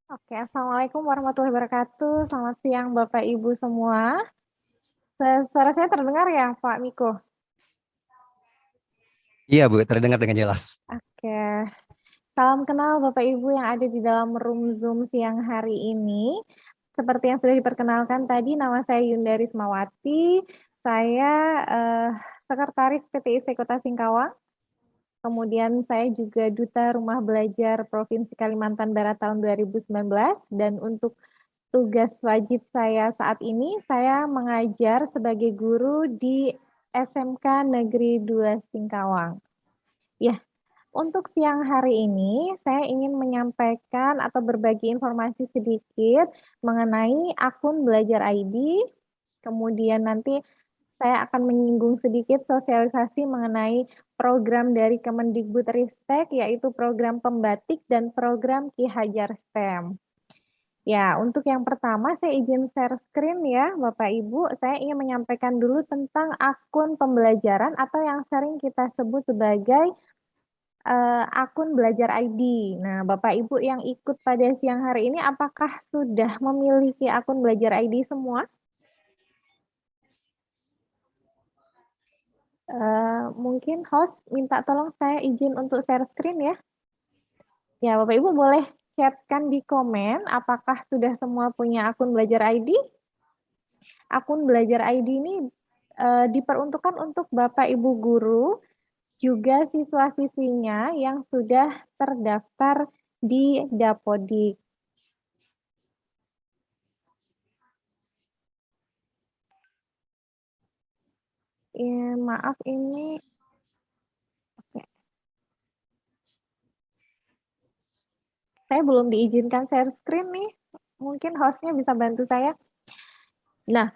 Oke, Assalamualaikum warahmatullahi wabarakatuh. Selamat siang Bapak Ibu semua. Suara saya terdengar ya Pak Miko? Iya Bu, terdengar dengan jelas. Oke. Salam kenal Bapak Ibu yang ada di dalam room Zoom siang hari ini. Seperti yang sudah diperkenalkan tadi, nama saya Yunda Rismawati. Saya Sekretaris PTIC Kota Singkawang. Kemudian saya juga Duta Rumah Belajar Provinsi Kalimantan Barat tahun 2019. Dan untuk tugas wajib saya saat ini, saya mengajar sebagai guru di SMK Negeri 2 Singkawang. Ya, untuk siang hari ini, saya ingin menyampaikan atau berbagi informasi sedikit mengenai akun Belajar ID. Kemudian nanti saya akan menyinggung sedikit sosialisasi mengenai program dari Kemendikbudristek, yaitu program Pembatik dan program Ki Hajar STEM. Ya, untuk yang pertama saya izin share screen ya Bapak Ibu. Saya ingin menyampaikan dulu tentang akun pembelajaran atau yang sering kita sebut sebagai akun Belajar ID. Nah, Bapak Ibu yang ikut pada siang hari ini, apakah sudah memiliki akun Belajar ID semua? Mungkin host minta tolong saya izin untuk share screen ya. Ya, Bapak Ibu boleh chatkan di komen apakah sudah semua punya akun Belajar ID. Akun Belajar ID ini diperuntukkan untuk Bapak Ibu guru, juga siswa-siswinya yang sudah terdaftar di Dapodik. Ya, maaf ini. Oke. Saya belum diizinkan share screen nih. Mungkin hostnya bisa bantu saya. Nah,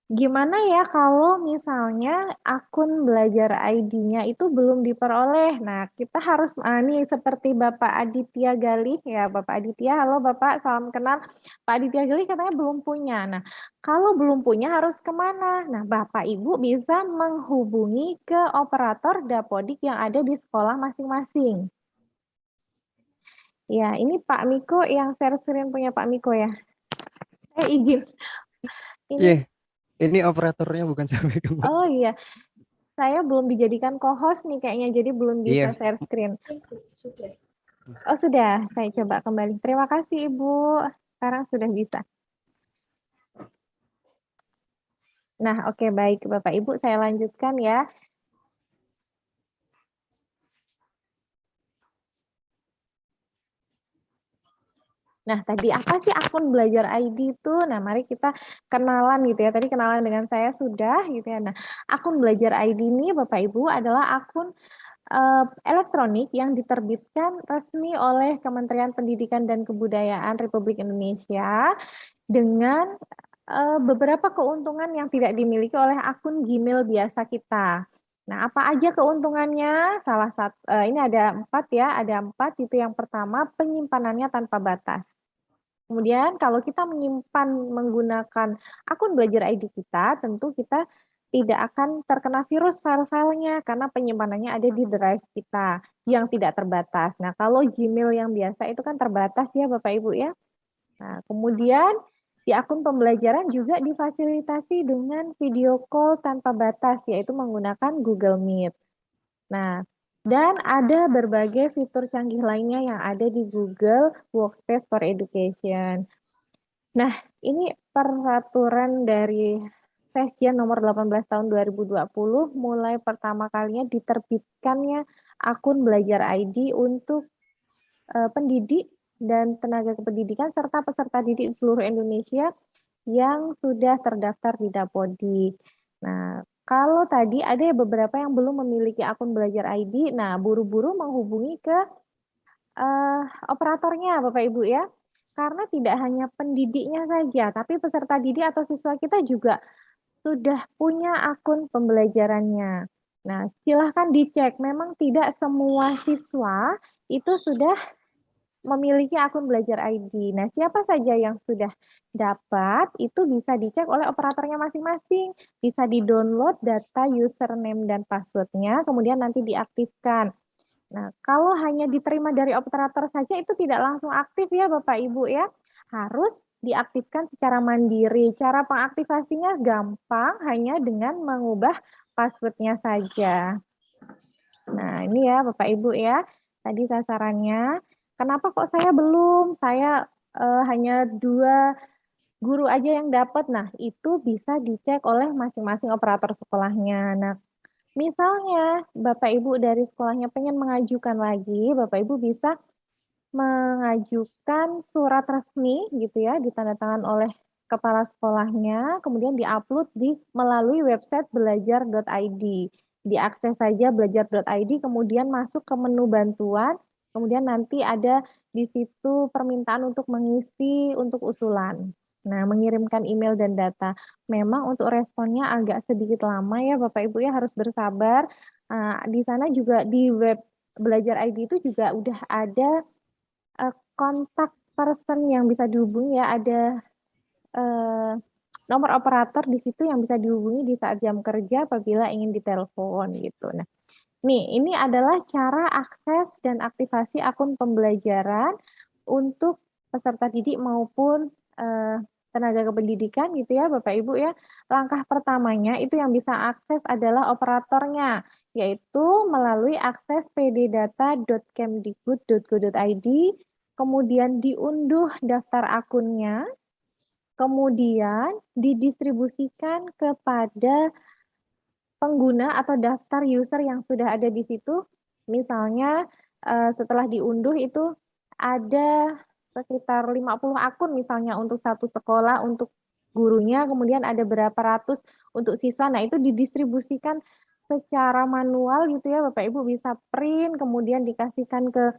gimana ya kalau misalnya akun Belajar ID-nya itu belum diperoleh? Nah, kita harus nih seperti Bapak Aditya Galih ya, Bapak Aditya. Halo Bapak, salam kenal. Pak Aditya Galih katanya belum punya. Nah, kalau belum punya harus kemana? Nah, Bapak Ibu bisa menghubungi ke operator Dapodik yang ada di sekolah masing-masing. Ya, ini Pak Miko yang share screen punya Pak Miko ya. Saya izin. Ini. Yeah. Ini operatornya bukan sampai kemana. Oh iya, saya belum dijadikan co-host nih kayaknya, jadi belum bisa Iya. share screen. Sudah. Oh sudah, saya coba kembali. Terima kasih Ibu, sekarang sudah bisa. Nah, oke baik Bapak Ibu, saya lanjutkan ya. Nah, tadi apa sih akun Belajar ID itu? Nah, mari kita kenalan gitu ya. Tadi kenalan dengan saya sudah gitu ya. Nah, akun Belajar ID ini Bapak Ibu adalah akun elektronik yang diterbitkan resmi oleh Kementerian Pendidikan dan Kebudayaan Republik Indonesia dengan beberapa keuntungan yang tidak dimiliki oleh akun Gmail biasa kita. Nah, apa aja keuntungannya? Salah satu, ini ada 4 ya, ada 4. Itu yang pertama, penyimpanannya tanpa batas. Kemudian kalau kita menyimpan menggunakan akun Belajar ID kita, tentu kita tidak akan terkena virus file-filenya karena penyimpanannya ada di drive kita yang tidak terbatas. Nah, kalau Gmail yang biasa itu kan terbatas ya Bapak Ibu ya. Nah, kemudian di akun pembelajaran juga difasilitasi dengan video call tanpa batas, yaitu menggunakan Google Meet. Nah, dan ada berbagai fitur canggih lainnya yang ada di Google Workspace for Education. Nah, ini peraturan dari Sesjen nomor 18 tahun 2020 mulai pertama kalinya diterbitkannya akun Belajar ID untuk pendidik dan tenaga kependidikan serta peserta didik di seluruh Indonesia yang sudah terdaftar di Dapodik. Nah, kalau tadi ada beberapa yang belum memiliki akun Belajar ID, nah buru-buru menghubungi ke operatornya Bapak Ibu ya. Karena tidak hanya pendidiknya saja, tapi peserta didik atau siswa kita juga sudah punya akun pembelajarannya. Nah, silahkan dicek. Memang tidak semua siswa itu sudah memiliki akun Belajar ID. Nah, siapa saja yang sudah dapat, itu bisa dicek oleh operatornya masing-masing. Bisa di-download data username dan password-nya, kemudian nanti diaktifkan. Nah, kalau hanya diterima dari operator saja itu tidak langsung aktif ya Bapak Ibu ya. Harus diaktifkan secara mandiri. Cara pengaktifasinya gampang, hanya dengan mengubah password-nya saja. Nah, ini ya Bapak Ibu ya. Tadi sasarannya. Kenapa kok saya belum? Saya hanya 2 guru aja yang dapat. Nah, itu bisa dicek oleh masing-masing operator sekolahnya. Nah, misalnya Bapak Ibu dari sekolahnya pengen mengajukan lagi, Bapak Ibu bisa mengajukan surat resmi gitu ya, ditandatangan oleh kepala sekolahnya, kemudian diupload melalui website belajar.id. Diakses saja belajar.id, kemudian masuk ke menu bantuan, kemudian nanti ada di situ permintaan untuk mengisi untuk usulan. Nah, mengirimkan email dan data. Memang untuk responnya agak sedikit lama ya Bapak Ibu ya, harus bersabar. Di sana juga di web Belajar ID itu juga udah ada kontak person yang bisa dihubungi ya, ada nomor operator di situ yang bisa dihubungi di saat jam kerja apabila ingin ditelepon gitu. Nah, ini adalah cara akses dan aktivasi akun pembelajaran untuk peserta didik maupun tenaga kependidikan gitu ya Bapak Ibu ya. Langkah pertamanya itu yang bisa akses adalah operatornya, yaitu melalui akses pddata.kemdikbud.go.id, kemudian diunduh daftar akunnya, kemudian didistribusikan kepada pengguna atau daftar user yang sudah ada di situ. Misalnya setelah diunduh itu ada sekitar 50 akun misalnya untuk satu sekolah, untuk gurunya, kemudian ada berapa ratus untuk siswa. Nah, itu didistribusikan secara manual gitu ya, Bapak Ibu bisa print, kemudian dikasihkan ke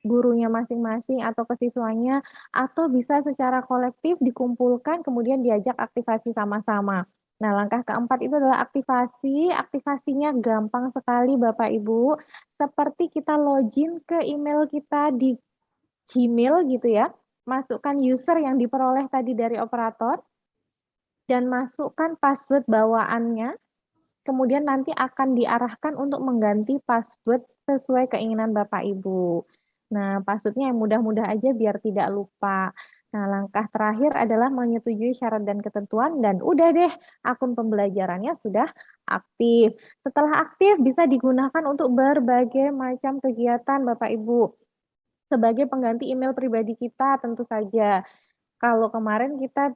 gurunya masing-masing atau ke siswanya, atau bisa secara kolektif dikumpulkan, kemudian diajak aktivasi sama-sama. Nah, langkah keempat itu adalah aktivasi. Aktivasinya gampang sekali Bapak Ibu. Seperti kita login ke email kita di Gmail gitu ya. Masukkan user yang diperoleh tadi dari operator dan masukkan password bawaannya. Kemudian nanti akan diarahkan untuk mengganti password sesuai keinginan Bapak Ibu. Nah, passwordnya yang mudah-mudah aja biar tidak lupa. Nah, langkah terakhir adalah menyetujui syarat dan ketentuan dan udah deh, akun pembelajarannya sudah aktif. Setelah aktif bisa digunakan untuk berbagai macam kegiatan Bapak Ibu. Sebagai pengganti email pribadi kita tentu saja. Kalau kemarin kita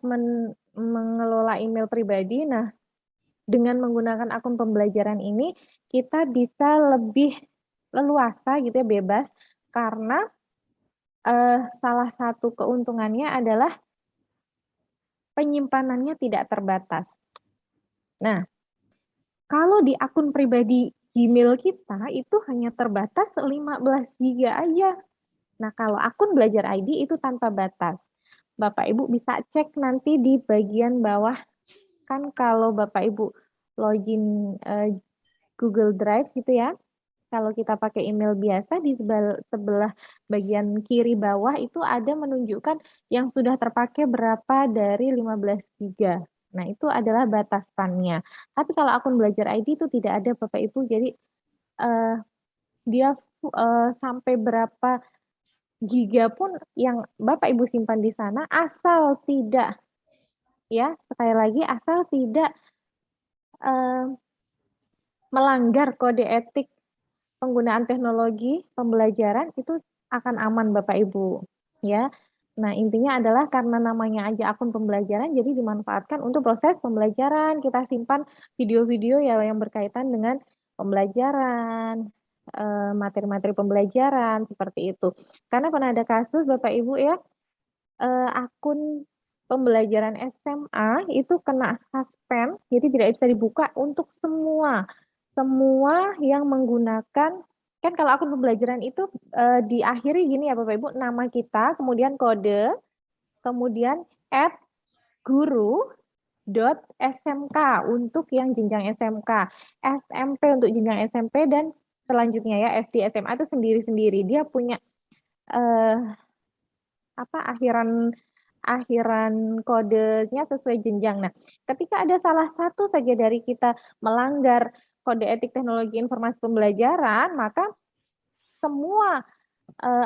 mengelola email pribadi, nah dengan menggunakan akun pembelajaran ini kita bisa lebih leluasa gitu ya, bebas, karena salah satu keuntungannya adalah penyimpanannya tidak terbatas. Nah, kalau di akun pribadi Gmail kita itu hanya terbatas 15 GB aja. Nah, kalau akun Belajar ID itu tanpa batas. Bapak Ibu bisa cek nanti di bagian bawah, kan kalau Bapak Ibu login Google Drive gitu ya, kalau kita pakai email biasa di sebelah bagian kiri bawah itu ada menunjukkan yang sudah terpakai berapa dari 15 GB. Nah, itu adalah batasannya. Tapi kalau akun Belajar ID itu tidak ada Bapak Ibu, jadi dia sampai berapa giga pun yang Bapak Ibu simpan di sana, asal tidak, ya sekali lagi, asal tidak melanggar kode etik penggunaan teknologi pembelajaran, itu akan aman Bapak Ibu, ya. Nah, intinya adalah karena namanya aja akun pembelajaran, jadi dimanfaatkan untuk proses pembelajaran. Kita simpan video-video yang berkaitan dengan pembelajaran, materi-materi pembelajaran, seperti itu. Karena pernah ada kasus Bapak Ibu ya, akun pembelajaran SMA itu kena suspend, jadi tidak bisa dibuka untuk semua yang menggunakan, kan kalau akun pembelajaran itu diakhiri gini ya Bapak Ibu, nama kita, kemudian kode, kemudian @guru.smk untuk yang jenjang SMK, SMP untuk jenjang SMP, dan selanjutnya ya SD SMA itu sendiri-sendiri. Dia punya akhiran kodenya sesuai jenjang. Nah, ketika ada salah satu saja dari kita melanggar kode etik teknologi informasi pembelajaran, maka semua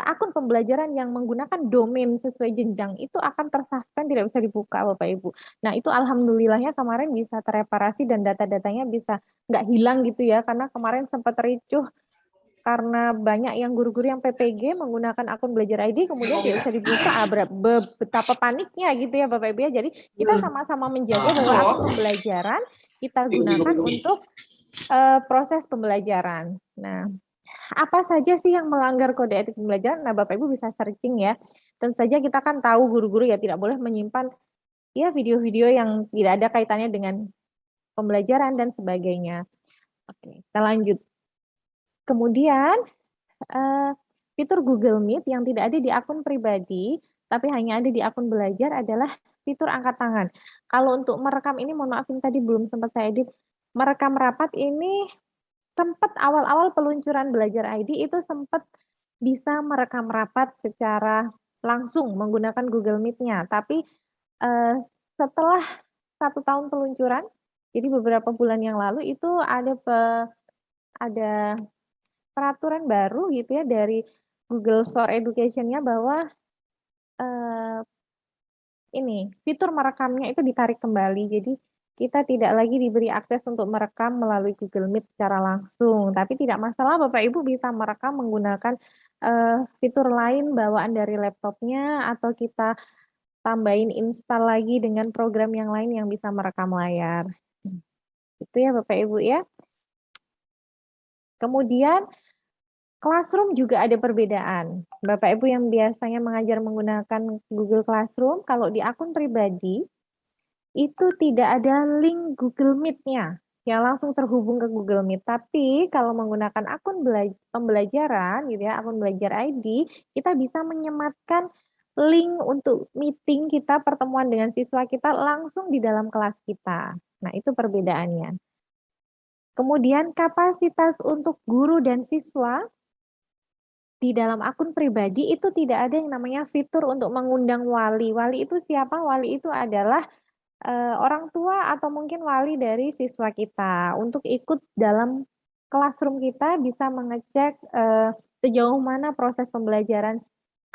akun pembelajaran yang menggunakan domain sesuai jenjang itu akan tersuspend, tidak bisa dibuka Bapak Ibu. Nah, itu alhamdulillahnya kemarin bisa tereparasi dan data-datanya bisa nggak hilang gitu ya, karena kemarin sempat ricuh karena banyak yang guru-guru yang PPG menggunakan akun Belajar ID kemudian tidak bisa dibuka, betapa paniknya gitu ya Bapak Ibu ya. Jadi kita sama-sama menjaga bahwa akun pembelajaran kita gunakan untuk proses pembelajaran. Nah, apa saja sih yang melanggar kode etik pembelajaran? Nah, Bapak Ibu bisa searching ya. Tentu saja kita kan tahu guru-guru ya tidak boleh menyimpan ya video-video yang tidak ada kaitannya dengan pembelajaran dan sebagainya. Oke, kita lanjut. Kemudian fitur Google Meet yang tidak ada di akun pribadi, tapi hanya ada di akun belajar adalah fitur angkat tangan. Kalau untuk merekam ini, mohon maaf ini tadi belum sempat saya edit, merekam rapat ini sempat awal-awal peluncuran Belajar ID itu sempat bisa merekam rapat secara langsung menggunakan Google Meet-nya. Tapi setelah 1 tahun peluncuran, jadi beberapa bulan yang lalu itu ada peraturan baru gitu ya dari Google for Education-nya bahwa ini fitur merekamnya itu ditarik kembali. Jadi kita tidak lagi diberi akses untuk merekam melalui Google Meet secara langsung. Tapi tidak masalah, Bapak Ibu bisa merekam menggunakan fitur lain bawaan dari laptopnya, atau kita tambahin install lagi dengan program yang lain yang bisa merekam layar. Itu ya Bapak Ibu ya. Kemudian Classroom juga ada perbedaan. Bapak Ibu yang biasanya mengajar menggunakan Google Classroom, kalau di akun pribadi itu tidak ada link Google Meet-nya yang langsung terhubung ke Google Meet. Tapi kalau menggunakan akun pembelajaran gitu ya, akun Belajar ID, kita bisa menyematkan link untuk meeting kita, pertemuan dengan siswa kita langsung di dalam kelas kita. Nah, itu perbedaannya. Kemudian kapasitas untuk guru dan siswa di dalam akun pribadi itu tidak ada yang namanya fitur untuk mengundang wali. Wali itu siapa? Wali itu adalah orang tua atau mungkin wali dari siswa kita. Untuk ikut dalam classroom kita bisa mengecek sejauh mana proses pembelajaran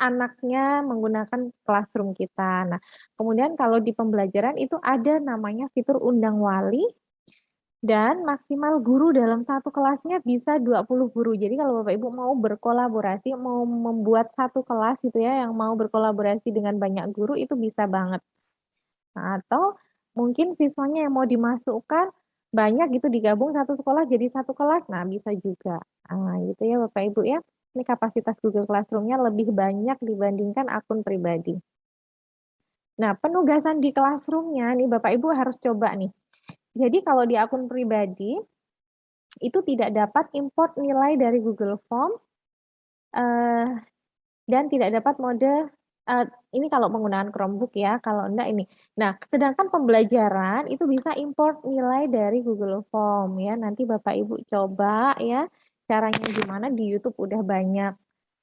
anaknya menggunakan Classroom kita. Nah, kemudian kalau di pembelajaran itu ada namanya fitur undang wali dan maksimal guru dalam satu kelasnya bisa 20 guru. Jadi kalau Bapak Ibu mau berkolaborasi, mau membuat satu kelas gitu ya, yang mau berkolaborasi dengan banyak guru itu bisa banget. Nah, atau mungkin siswanya yang mau dimasukkan banyak gitu digabung satu sekolah jadi satu kelas, nah bisa juga. Nah, gitu ya Bapak Ibu ya. Ini kapasitas Google Classroom-nya lebih banyak dibandingkan akun pribadi. Nah, penugasan di Classroom-nya nih Bapak Ibu harus coba nih. Jadi kalau di akun pribadi itu tidak dapat import nilai dari Google Form dan tidak dapat mode ini kalau menggunakan Chromebook ya, kalau enggak ini. Nah, sedangkan pembelajaran itu bisa import nilai dari Google Form ya. Nanti Bapak Ibu coba ya caranya gimana di YouTube udah banyak.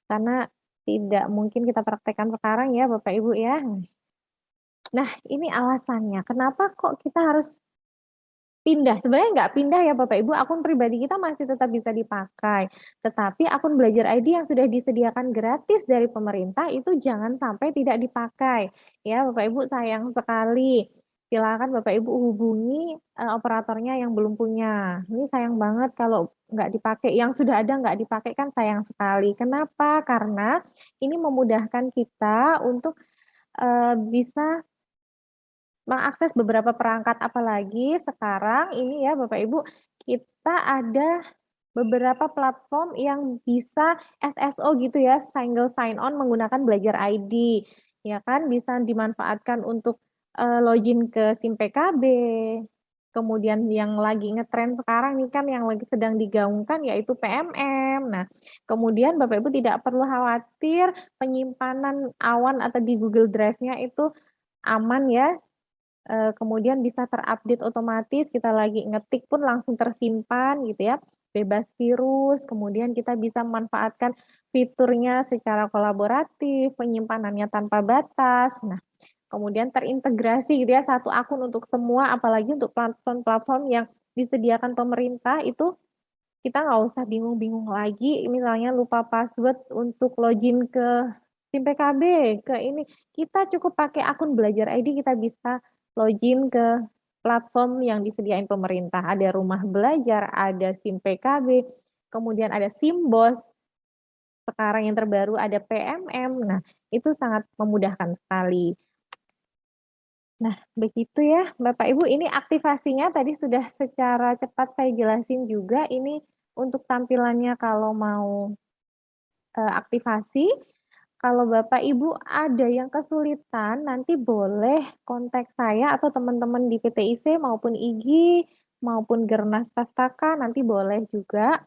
Karena tidak mungkin kita praktekkan sekarang ya Bapak Ibu ya. Nah, ini alasannya. Kenapa kok kita harus pindah? Sebenarnya nggak pindah ya Bapak Ibu, akun pribadi kita masih tetap bisa dipakai. Tetapi akun Belajar ID yang sudah disediakan gratis dari pemerintah itu jangan sampai tidak dipakai. Ya Bapak Ibu sayang sekali. Silakan Bapak Ibu hubungi operatornya yang belum punya. Ini sayang banget kalau nggak dipakai. Yang sudah ada nggak dipakai kan sayang sekali. Kenapa? Karena ini memudahkan kita untuk bisa mengakses beberapa perangkat, apalagi sekarang ini ya Bapak Ibu, kita ada beberapa platform yang bisa SSO gitu ya, single sign on menggunakan Belajar ID, ya kan, bisa dimanfaatkan untuk login ke SIM PKB, kemudian yang lagi ngetren sekarang nih kan yang lagi sedang digaungkan yaitu PMM. Nah, kemudian Bapak Ibu tidak perlu khawatir penyimpanan awan atau di Google Drive-nya itu aman ya, kemudian bisa terupdate otomatis, kita lagi ngetik pun langsung tersimpan gitu ya, bebas virus, kemudian kita bisa memanfaatkan fiturnya secara kolaboratif, penyimpanannya tanpa batas. Nah, kemudian terintegrasi gitu ya, satu akun untuk semua, apalagi untuk platform-platform yang disediakan pemerintah itu kita nggak usah bingung-bingung lagi, misalnya lupa password untuk login ke SIM PKB, ke ini. Kita cukup pakai akun Belajar ID, kita bisa login ke platform yang disediain pemerintah. Ada Rumah Belajar, ada SIM PKB, kemudian ada SIMBOS, sekarang yang terbaru ada PMM. Nah, itu sangat memudahkan sekali. Nah, begitu ya Bapak Ibu, ini aktivasinya tadi sudah secara cepat saya jelasin juga, ini untuk tampilannya kalau mau aktivasi. Kalau Bapak Ibu ada yang kesulitan, nanti boleh kontak saya atau teman-teman di PTIC maupun IGI maupun Gernas Pastaka, nanti boleh juga.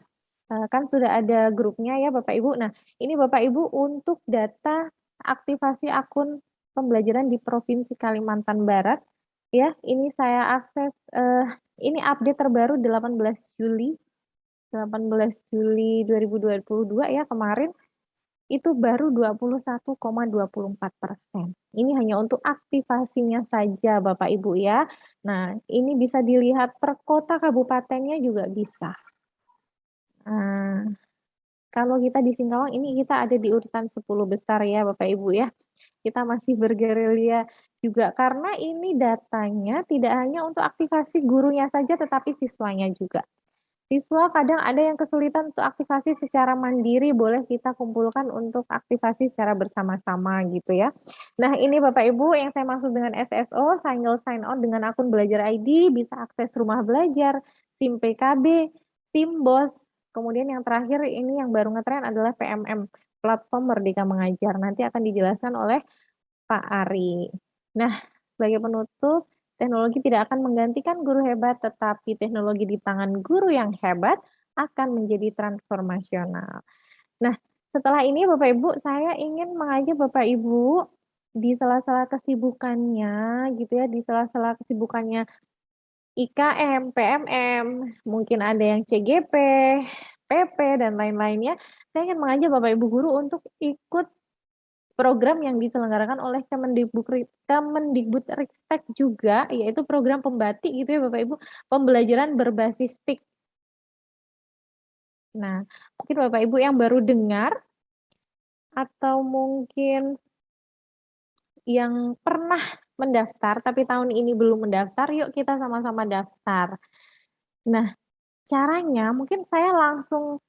Kan sudah ada grupnya ya Bapak Ibu. Nah, ini Bapak Ibu untuk data aktivasi akun pembelajaran di Provinsi Kalimantan Barat. Ya, ini saya akses, ini update terbaru 18 Juli 2022 ya kemarin. Itu baru 21,24%. Ini hanya untuk aktivasinya saja Bapak Ibu ya. Nah, ini bisa dilihat per kota kabupatennya juga bisa. Nah, kalau kita di Singkawang ini kita ada di urutan 10 besar ya Bapak Ibu ya. Kita masih bergerilya juga karena ini datanya tidak hanya untuk aktivasi gurunya saja tetapi siswanya juga. Siswa kadang ada yang kesulitan untuk aktivasi secara mandiri, boleh kita kumpulkan untuk aktivasi secara bersama-sama gitu ya. Nah, ini Bapak Ibu yang saya maksud dengan SSO, single sign on dengan akun Belajar ID, bisa akses Rumah Belajar, SIM PKB, SIMBOS, kemudian yang terakhir ini yang baru ngetren adalah PMM, Platform Merdeka Mengajar. Nanti akan dijelaskan oleh Pak Ari. Nah, sebagai penutup, teknologi tidak akan menggantikan guru hebat, tetapi teknologi di tangan guru yang hebat akan menjadi transformasional. Nah, setelah ini Bapak Ibu, saya ingin mengajak Bapak Ibu di sela-sela kesibukannya gitu ya, di sela-sela kesibukannya IKM, PMM, mungkin ada yang CGP, PP, dan lain-lainnya. Saya ingin mengajak Bapak Ibu guru untuk ikut program yang diselenggarakan oleh Kemendikbudristek juga, yaitu program Pembati gitu ya Bapak Ibu, pembelajaran berbasis TIK. Nah, mungkin Bapak Ibu yang baru dengar, atau mungkin yang pernah mendaftar tapi tahun ini belum mendaftar, yuk kita sama-sama daftar. Nah, caranya mungkin saya langsung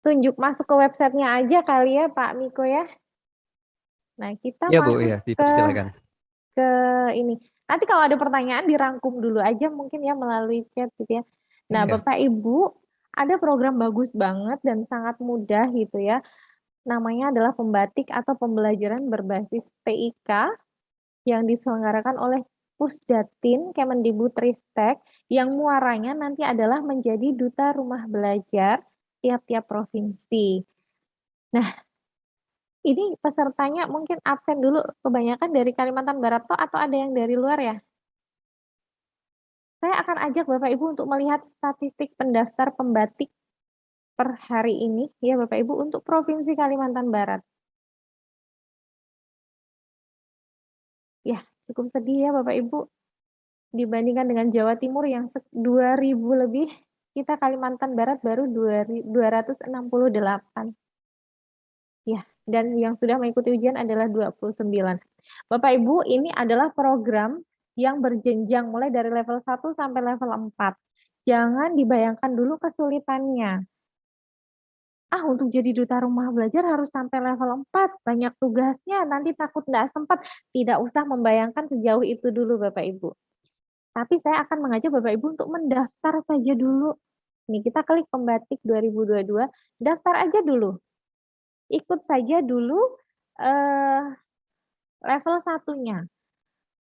tunjuk masuk ke websitenya aja kali ya Pak Miko ya. Nah, kita Iya Bu, masuk ya ke dipersilakan. ini. Nanti kalau ada pertanyaan dirangkum dulu aja mungkin ya melalui chat gitu ya. Nah, Iya. Bapak Ibu, ada program bagus banget dan sangat mudah gitu ya. Namanya adalah pembatik atau pembelajaran berbasis TIK yang diselenggarakan oleh Pusdatin Kemendikbudristek yang muaranya nanti adalah menjadi duta rumah belajar tiap-tiap provinsi. Nah, ini pesertanya mungkin absen dulu, kebanyakan dari Kalimantan Barat toh atau ada yang dari luar ya? Saya akan ajak Bapak Ibu untuk melihat statistik pendaftar pembatik per hari ini ya Bapak Ibu untuk Provinsi Kalimantan Barat. Ya, cukup sedih ya Bapak Ibu. Dibandingkan dengan Jawa Timur yang 2.000 lebih, kita Kalimantan Barat baru 268. Ya, dan yang sudah mengikuti ujian adalah 29. Bapak Ibu, ini adalah program yang berjenjang mulai dari level 1 sampai level 4. Jangan dibayangkan dulu kesulitannya. Untuk jadi duta rumah belajar harus sampai level 4, banyak tugasnya, nanti takut nggak sempat. Tidak usah membayangkan sejauh itu dulu Bapak Ibu. Tapi saya akan mengajak Bapak Ibu untuk mendaftar saja dulu. Nih, kita klik Pembatik 2022, daftar aja dulu. Ikut saja dulu level 1-nya.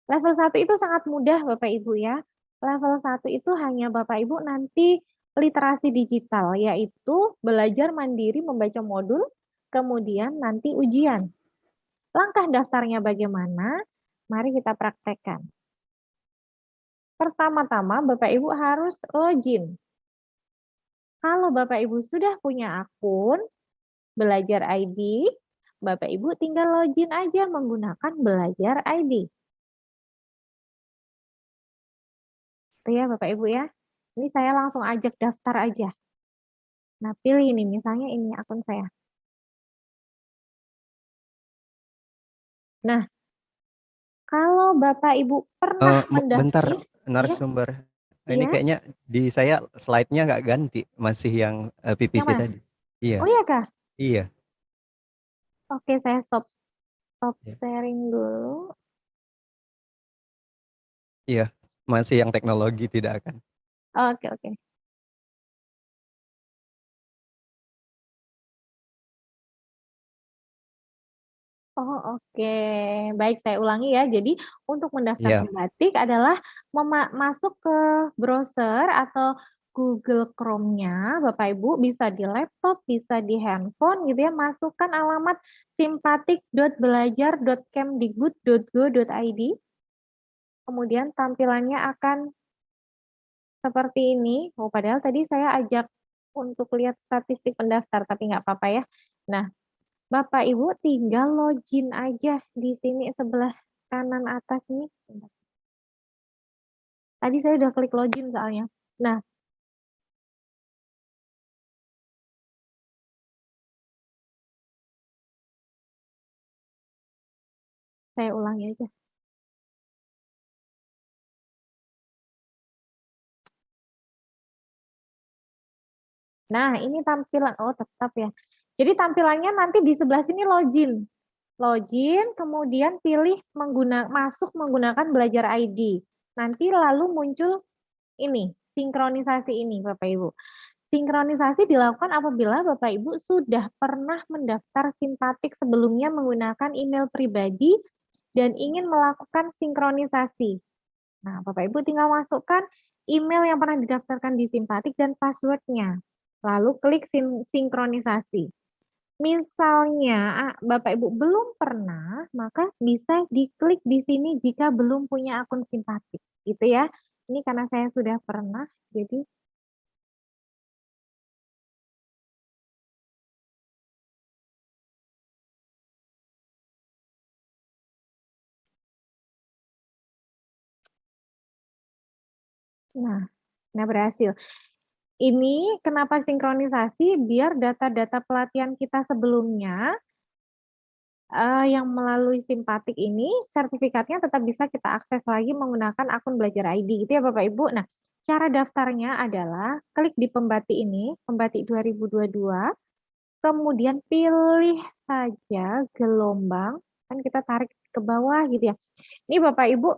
Level 1 itu sangat mudah Bapak Ibu ya. Level 1 itu hanya Bapak Ibu nanti literasi digital, yaitu belajar mandiri membaca modul, kemudian nanti ujian. Langkah daftarnya bagaimana? Mari kita praktekkan. Pertama-tama Bapak Ibu harus login. Kalau Bapak Ibu sudah punya akun Belajar ID, Bapak Ibu tinggal login aja menggunakan Belajar ID. Itu ya Bapak Ibu ya. Ini saya langsung ajak daftar aja. Nah, pilih ini, misalnya ini akun saya. Nah, kalau Bapak Ibu pernah Bentar, mendaftar, ya, narasumber. Ini iya, kayaknya di saya slide-nya nggak ganti, masih yang yang PPT mana? tadi. Iya, Oh iya Kak? iya. Oke, saya stop Iya, sharing dulu. iya. Masih yang teknologi tidak akan. Oke, oke. Oh, oke. Baik, saya ulangi ya. Jadi, untuk mendaftar Iya, pembatik adalah masuk ke browser atau Google Chrome-nya, Bapak Ibu bisa di laptop, bisa di handphone gitu ya. Masukkan alamat simpatik.belajar.kemdikbud.go.id. Kemudian tampilannya akan seperti ini. Oh, padahal tadi saya ajak untuk lihat statistik pendaftar, tapi nggak apa-apa ya. Nah, Bapak Ibu tinggal login aja di sini sebelah kanan atas ini. Tadi saya udah klik login soalnya. Nah, saya ulangi aja. Nah, ini tampilan, oh tetap ya. Jadi tampilannya nanti di sebelah sini login. Login, kemudian pilih masuk menggunakan belajar ID. Nanti lalu muncul ini, sinkronisasi ini Bapak Ibu. Sinkronisasi dilakukan apabila Bapak Ibu sudah pernah mendaftar simpatik sebelumnya menggunakan email pribadi dan ingin melakukan sinkronisasi. Nah, Bapak Ibu tinggal masukkan email yang pernah didaftarkan di simpatik dan passwordnya. Lalu klik sinkronisasi. Misalnya Bapak Ibu belum pernah, maka bisa diklik di sini jika belum punya akun simpatik. Gitu ya. Ini karena saya sudah pernah, jadi nah berhasil. Ini kenapa sinkronisasi? Biar data-data pelatihan kita sebelumnya yang melalui Simpatik ini, sertifikatnya tetap bisa kita akses lagi menggunakan akun Belajar ID gitu ya Bapak Ibu. Nah, cara daftarnya adalah klik di Pembatik ini, Pembatik 2022, kemudian pilih saja gelombang, kan kita tarik ke bawah gitu ya. Ini Bapak Ibu,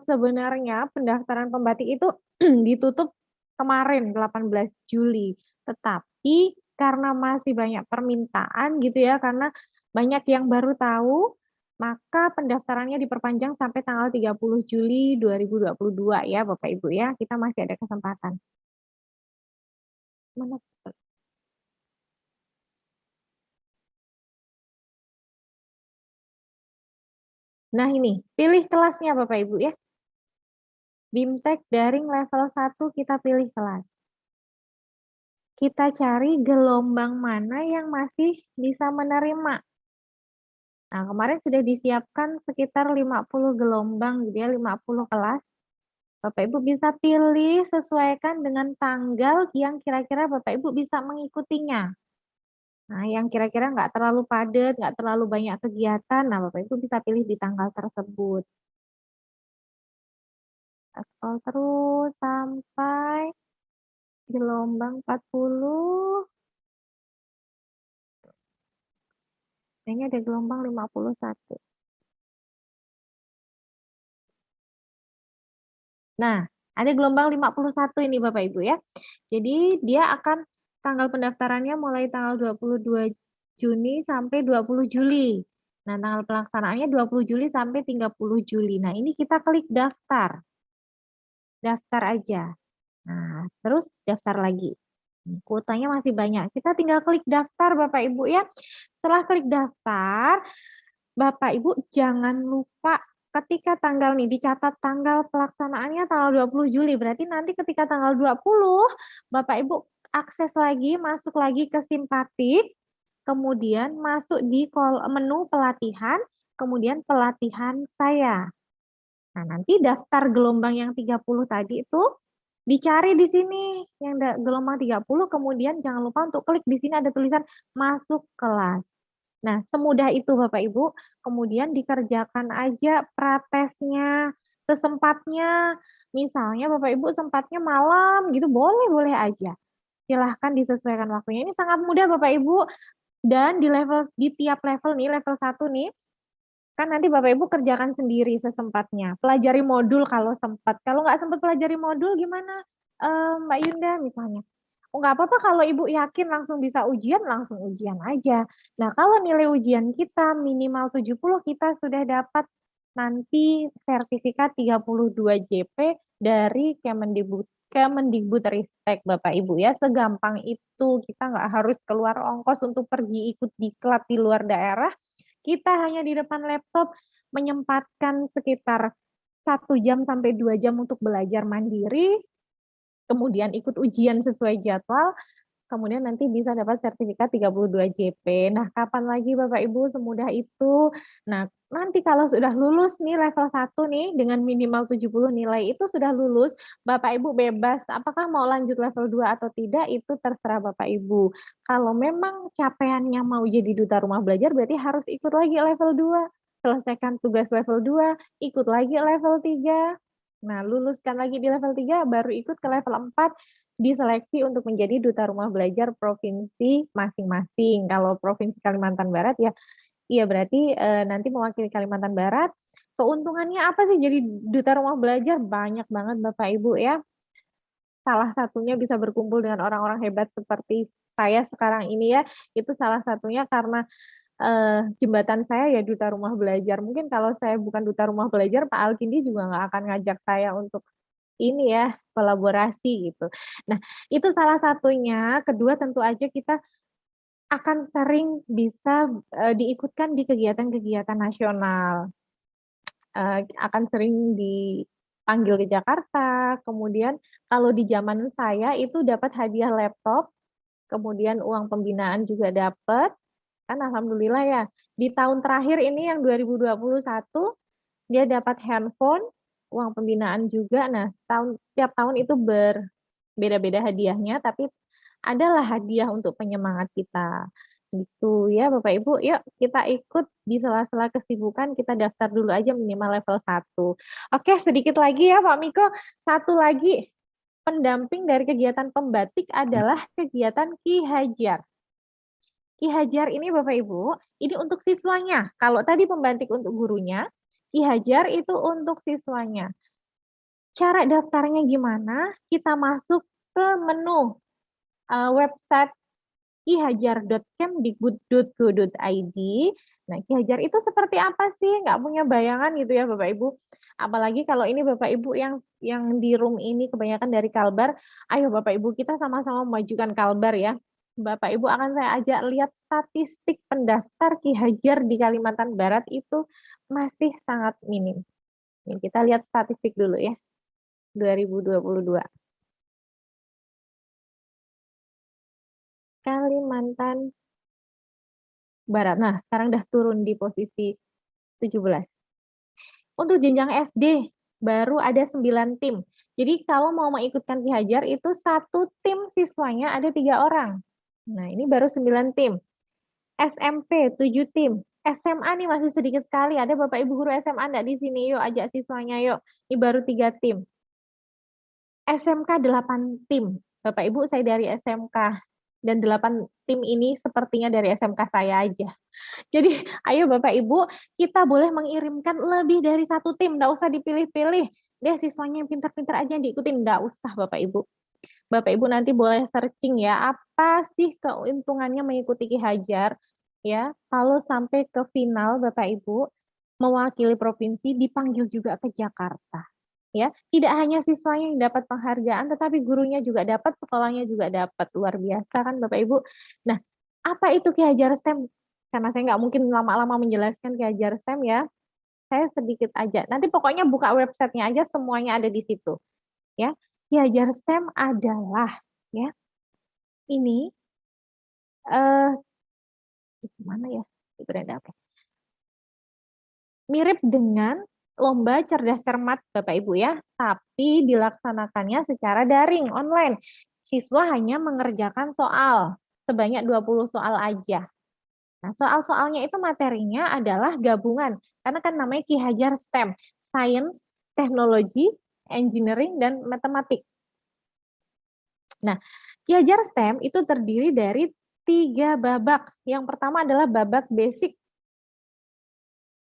sebenarnya pendaftaran Pembatik itu ditutup kemarin 18 Juli, tetapi karena masih banyak permintaan gitu ya, karena banyak yang baru tahu, maka pendaftarannya diperpanjang sampai tanggal 30 Juli 2022 ya Bapak Ibu ya, kita masih ada kesempatan. Mana? Nah ini, pilih kelasnya Bapak Ibu ya. BIMTEK daring level 1 kita pilih kelas. Kita cari gelombang mana yang masih bisa menerima. Nah, kemarin sudah disiapkan sekitar 50 gelombang gitu ya, 50 kelas. Bapak Ibu bisa pilih sesuaikan dengan tanggal yang kira-kira Bapak Ibu bisa mengikutinya. Nah, yang kira-kira nggak terlalu padat, nggak terlalu banyak kegiatan, nah Bapak Ibu bisa pilih di tanggal tersebut. Scroll terus sampai gelombang 40. Ini ada gelombang 51. Nah, ada gelombang 51 ini Bapak Ibu ya. Jadi dia akan tanggal pendaftarannya mulai tanggal 22 Juni sampai 20 Juli. Nah, tanggal pelaksanaannya 20 Juli sampai 30 Juli. Nah, ini kita klik daftar. Daftar aja. Nah, terus daftar lagi. Kuotanya masih banyak. Kita tinggal klik daftar Bapak Ibu ya. Setelah klik daftar, Bapak Ibu jangan lupa ketika tanggal nih dicatat tanggal pelaksanaannya tanggal 20 Juli. Berarti nanti ketika tanggal 20 Bapak Ibu akses lagi, masuk lagi ke Simpatik, kemudian masuk di menu pelatihan, kemudian pelatihan saya. Nah, nanti daftar gelombang yang 30 tadi itu dicari di sini yang gelombang 30, kemudian jangan lupa untuk klik di sini ada tulisan masuk kelas. Nah, semudah itu Bapak Ibu, kemudian dikerjakan aja pratesnya sesempatnya. Misalnya Bapak Ibu sempatnya malam gitu, boleh-boleh aja. Silahkan disesuaikan waktunya. Ini sangat mudah Bapak Ibu, dan di tiap level nih, level 1 nih, kan nanti Bapak Ibu kerjakan sendiri sesempatnya. Pelajari modul kalau sempat. Kalau nggak sempat pelajari modul gimana Mbak Yunda misalnya? Oh, nggak apa-apa kalau Ibu yakin langsung bisa ujian, langsung ujian aja. Nah, kalau nilai ujian kita minimal 70, kita sudah dapat nanti sertifikat 32 JP dari Kemendikbudristek Bapak Ibu ya. Segampang itu, kita nggak harus keluar ongkos untuk pergi ikut diklat di luar daerah. Kita hanya di depan laptop menyempatkan sekitar 1 jam sampai 2 jam untuk belajar mandiri, kemudian ikut ujian sesuai jadwal, kemudian nanti bisa dapat sertifikat 32 JP. Nah, kapan lagi Bapak Ibu semudah itu? Nah, nanti kalau sudah lulus nih level 1 nih dengan minimal 70 nilai itu sudah lulus, Bapak Ibu bebas apakah mau lanjut level 2 atau tidak itu terserah Bapak Ibu. Kalau memang capaiannya mau jadi duta rumah belajar berarti harus ikut lagi level 2, selesaikan tugas level 2, ikut lagi level 3. Nah, luluskan lagi di level 3 baru ikut ke level 4 diseleksi untuk menjadi duta rumah belajar provinsi masing-masing. Kalau Provinsi Kalimantan Barat ya, iya berarti nanti mewakili Kalimantan Barat. Keuntungannya apa sih jadi duta rumah belajar? Banyak banget Bapak Ibu ya. Salah satunya bisa berkumpul dengan orang-orang hebat seperti saya sekarang ini ya. Itu salah satunya karena jembatan saya ya duta rumah belajar. Mungkin kalau saya bukan duta rumah belajar, Pak Alkindi juga nggak akan ngajak saya untuk ini ya, kolaborasi gitu. Nah, itu salah satunya. Kedua, tentu aja kita akan sering bisa diikutkan di kegiatan-kegiatan nasional. Akan sering dipanggil ke Jakarta, kemudian kalau di zaman saya itu dapat hadiah laptop, kemudian uang pembinaan juga dapat, kan alhamdulillah ya. Di tahun terakhir ini yang 2021, dia dapat handphone, uang pembinaan juga. Nah, tiap tahun itu berbeda-beda hadiahnya, tapi adalah hadiah untuk penyemangat kita. Gitu ya Bapak Ibu, yuk kita ikut di sela-sela kesibukan, kita daftar dulu aja minimal level 1. Oke, sedikit lagi ya Pak Miko, satu lagi pendamping dari kegiatan pembatik adalah kegiatan Ki Hajar. Ki Hajar ini Bapak Ibu, ini untuk siswanya. Kalau tadi pembatik untuk gurunya, Ki Hajar itu untuk siswanya. Cara daftarnya gimana? Kita masuk ke menu website kihajar.kemdikbud.go.id. Nah, Ki Hajar itu seperti apa sih? Nggak punya bayangan gitu ya Bapak Ibu. Apalagi kalau ini Bapak Ibu yang di room ini kebanyakan dari Kalbar. Ayo Bapak Ibu kita sama-sama memajukan Kalbar ya. Bapak Ibu akan saya ajak lihat statistik pendaftar Ki Hajar di Kalimantan Barat itu masih sangat minim. Nih, kita lihat statistik dulu ya. 2022. Kalimantan Barat. Nah, sekarang udah turun di posisi 17. Untuk jenjang SD, baru ada 9 tim. Jadi kalau mau mengikutkan Ki Hajar, itu satu tim siswanya ada 3 orang. Nah, ini baru 9 tim. SMP, 7 tim. SMA nih masih sedikit sekali. Ada Bapak Ibu guru SMA enggak di sini? Yuk, ajak siswanya yuk. Ini baru 3 tim. SMK 8 tim. Bapak Ibu, saya dari SMK. Dan 8 tim ini sepertinya dari SMK saya aja. Jadi ayo Bapak Ibu, kita boleh mengirimkan lebih dari 1 tim, nggak usah dipilih-pilih. Deh siswanya yang pintar-pintar aja yang diikutin, nggak usah Bapak Ibu. Bapak Ibu nanti boleh searching ya, apa sih keuntungannya mengikuti Ki Hajar. Ya, kalau sampai ke final Bapak Ibu, mewakili provinsi dipanggil juga ke Jakarta. Ya, tidak hanya siswanya yang dapat penghargaan, tetapi gurunya juga dapat, sekolahnya juga dapat. Luar biasa kan Bapak Ibu. Nah, apa itu Ki Hajar STEM? Karena saya nggak mungkin lama-lama menjelaskan Ki Hajar STEM ya, saya sedikit aja. Nanti pokoknya buka websitenya aja, semuanya ada di situ. Ya, Ki Hajar STEM adalah ya ini gimana ya? Berada apa? Mirip dengan lomba cerdas cermat Bapak Ibu ya, tapi dilaksanakannya secara daring, online. Siswa hanya mengerjakan soal, sebanyak 20 soal aja. Nah, soal-soalnya itu materinya adalah gabungan, karena kan namanya Ki Hajar STEM, Science, Teknologi, Engineering, dan Matematik. Nah, Ki Hajar STEM itu terdiri dari 3 babak. Yang pertama adalah babak basic.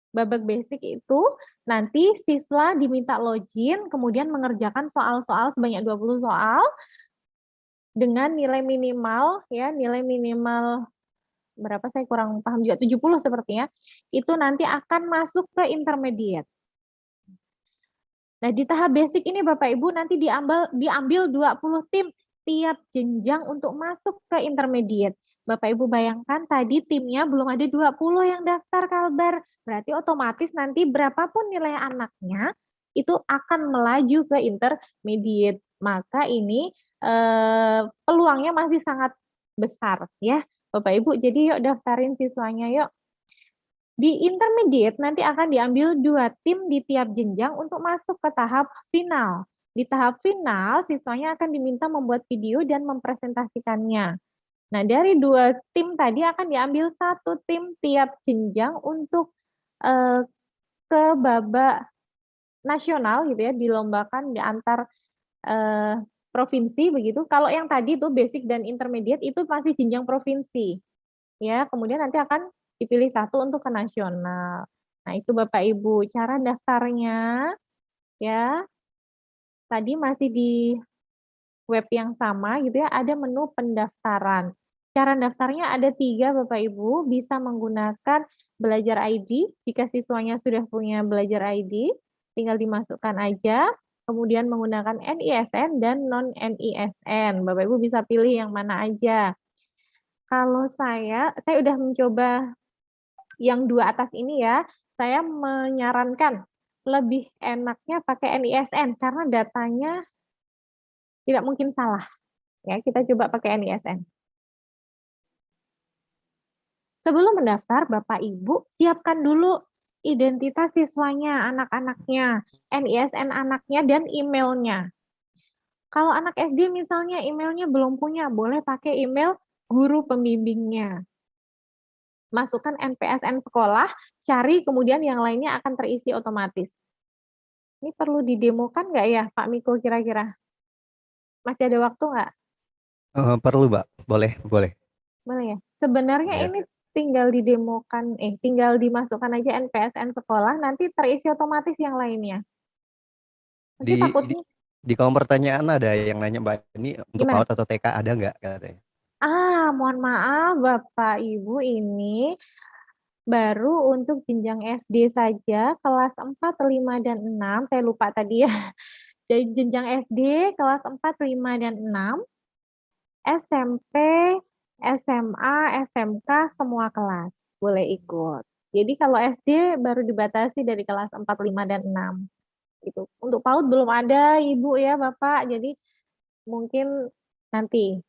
Babak basic itu nanti siswa diminta login, kemudian mengerjakan soal-soal sebanyak 20 soal dengan nilai minimal ya, nilai minimal berapa saya kurang paham juga 70 sepertinya. Itu nanti akan masuk ke intermediate. Nah, di tahap basic ini Bapak Ibu nanti diambil 20 tim tiap jenjang untuk masuk ke intermediate. Bapak Ibu bayangkan tadi timnya belum ada 20 yang daftar Kalbar. Berarti otomatis nanti berapapun nilai anaknya itu akan melaju ke intermediate. Maka ini peluangnya masih sangat besar ya. Bapak Ibu, jadi yuk daftarin siswanya yuk. Di intermediate nanti akan diambil 2 tim di tiap jenjang untuk masuk ke tahap final. Di tahap final, siswanya akan diminta membuat video dan mempresentasikannya. Nah, dari 2 tim tadi akan diambil 1 tim tiap jenjang untuk ke babak nasional gitu ya, dilombakan di antar provinsi begitu. Kalau yang tadi itu basic dan intermediate itu masih jenjang provinsi. Ya, kemudian nanti akan dipilih 1 untuk ke nasional. Nah, itu Bapak Ibu cara daftarnya ya. Tadi masih di web yang sama gitu ya, ada menu pendaftaran. Cara daftarnya ada 3 Bapak Ibu, bisa menggunakan Belajar ID, jika siswanya sudah punya Belajar ID, tinggal dimasukkan aja, kemudian menggunakan NISN dan non-NISN. Bapak Ibu bisa pilih yang mana aja. Kalau saya udah mencoba yang 2 atas ini ya, saya menyarankan lebih enaknya pakai NISN karena datanya tidak mungkin salah. Ya, kita coba pakai NISN. Sebelum mendaftar, Bapak Ibu siapkan dulu identitas siswanya, anak-anaknya, NISN anaknya, dan emailnya. Kalau anak SD misalnya emailnya belum punya, boleh pakai email guru pembimbingnya. masukkan NPSN sekolah, cari kemudian yang lainnya akan terisi otomatis. Ini perlu didemokan nggak ya Pak Miko kira-kira? Masih ada waktu nggak? Perlu, Mbak. Boleh, boleh. Boleh ya? Sebenarnya Iya. ini tinggal didemokan, tinggal dimasukkan aja NPSN sekolah, nanti terisi otomatis yang lainnya. Nanti Di takutnya di kolom pertanyaan ada yang nanya, Mbak, ini untuk gimana? PAUD atau TK ada nggak katanya? Mohon maaf Bapak Ibu, ini baru untuk jenjang SD saja, kelas 4, 5, dan 6. Saya lupa tadi ya. Dari jenjang SD, kelas 4, 5, dan 6, SMP, SMA, SMK, semua kelas boleh ikut. Jadi kalau SD baru dibatasi dari kelas 4, 5, dan 6. Gitu. Untuk PAUD belum ada Ibu ya Bapak, jadi mungkin nanti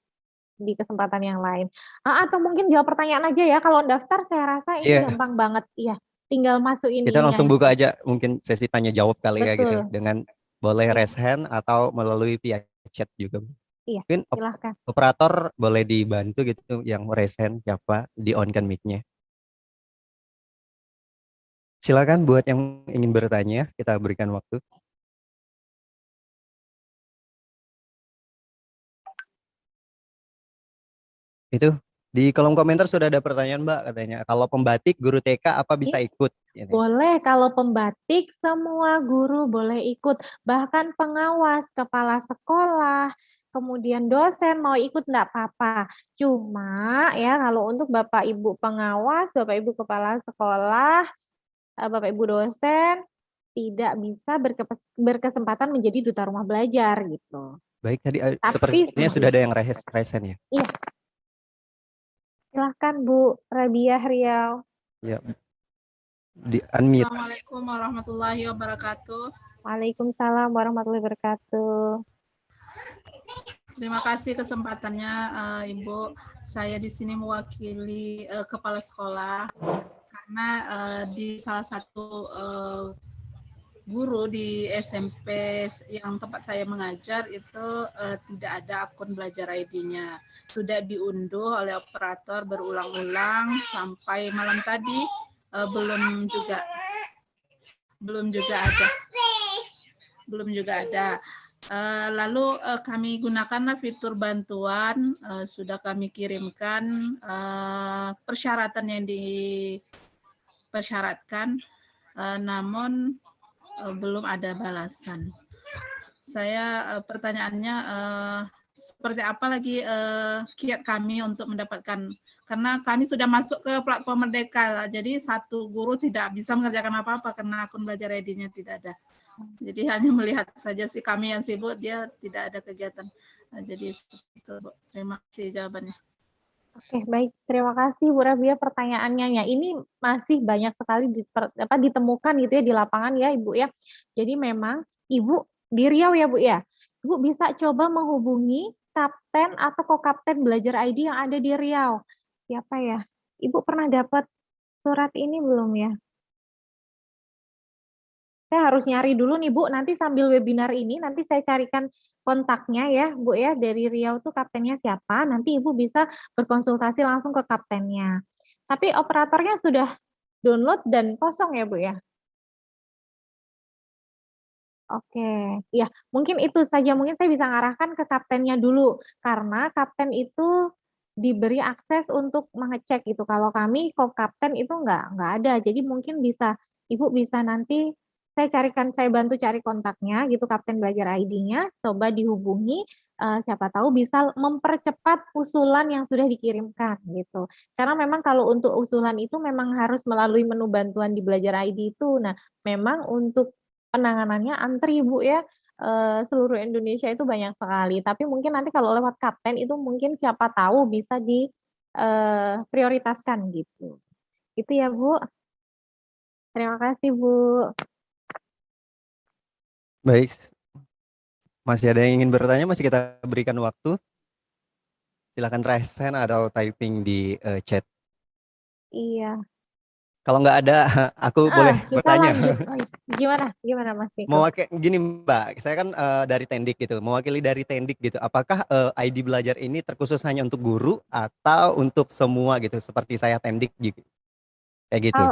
di kesempatan yang lain. Atau mungkin jawab pertanyaan aja ya, kalau daftar saya rasa ini Iya, gampang banget. Iya, tinggal masukin kita ini langsung aja. buka aja mungkin sesi tanya jawab kali ya gitu, Betul. dengan boleh Iya. raise hand atau melalui via chat juga. Iya, Mungkin silahkan. operator boleh dibantu gitu yang raise hand siapa, di on kan mic-nya. Silakan buat yang ingin bertanya, kita berikan waktu. Itu di kolom komentar sudah ada pertanyaan, Mbak, katanya. Kalau pembatik guru TK apa bisa ikut? Ini. Boleh, kalau pembatik semua guru boleh ikut. Bahkan pengawas, kepala sekolah, kemudian dosen mau ikut enggak apa-apa. Cuma ya kalau untuk Bapak Ibu pengawas, Bapak Ibu kepala sekolah, Bapak Ibu dosen tidak bisa berkesempatan menjadi duta rumah belajar gitu. Baik, tadi Tapi sepertinya sudah ada yang raise hand ya. Iya. Silahkan Bu Rabiah Riau. Ya, di unmute. Assalamualaikum warahmatullahi wabarakatuh. Waalaikumsalam warahmatullahi wabarakatuh. Terima kasih kesempatannya Ibu. Saya di sini mewakili kepala sekolah karena di salah satu guru di SMP yang tempat saya mengajar itu tidak ada akun belajar ID-nya. Sudah diunduh oleh operator berulang-ulang sampai malam tadi belum juga ada. Lalu kami gunakanlah fitur bantuan, sudah kami kirimkan persyaratan yang dipersyaratkan, namun belum ada balasan. Saya pertanyaannya seperti apa lagi kiat kami untuk mendapatkan, karena kami sudah masuk ke platform Merdeka, jadi satu guru tidak bisa mengerjakan apa-apa karena akun belajar ID-nya tidak ada. Jadi hanya melihat saja sih, kami yang sibuk, dia tidak ada kegiatan. Jadi seperti itu, Bu. Terima kasih jawabannya. Oke, baik. Terima kasih Bu Rabia pertanyaannya. Ya, ini masih banyak sekali ditemukan gitu ya di lapangan ya Ibu ya. Jadi memang Ibu di Riau ya Bu ya. Ibu bisa coba menghubungi kapten atau kokapten belajar ID yang ada di Riau. Siapa ya? Ibu pernah dapat surat ini belum ya? Saya harus nyari dulu nih Bu, nanti sambil webinar ini nanti saya carikan kontaknya ya Bu ya, dari Riau tuh kaptennya siapa, nanti Ibu bisa berkonsultasi langsung ke kaptennya. Tapi operatornya sudah download dan kosong ya Bu ya? Oke, ya mungkin itu saja, mungkin saya bisa ngarahkan ke kaptennya dulu, karena kapten itu diberi akses untuk mengecek gitu, kalau kami kok kapten itu nggak ada, jadi mungkin bisa, Ibu bisa nanti saya bantu cari kontaknya gitu, kapten belajar ID-nya, coba dihubungi, siapa tahu bisa mempercepat usulan yang sudah dikirimkan gitu. Karena memang kalau untuk usulan itu memang harus melalui menu bantuan di belajar ID itu, nah memang untuk penanganannya antri Bu ya, seluruh Indonesia itu banyak sekali, tapi mungkin nanti kalau lewat kapten itu mungkin siapa tahu bisa prioritaskan gitu. Itu ya Bu. Terima kasih Bu. Baik. Masih ada yang ingin bertanya, masih kita berikan waktu. Silakan raise hand atau typing di chat. Iya. Kalau nggak ada, aku boleh Kita bertanya. lanjut. Gimana Mas Miko? Mewakili gini Mbak, saya kan dari Tendik gitu, mewakili dari Tendik gitu. Apakah ID belajar ini terkhusus hanya untuk guru atau untuk semua gitu, seperti saya Tendik gitu, kayak gitu?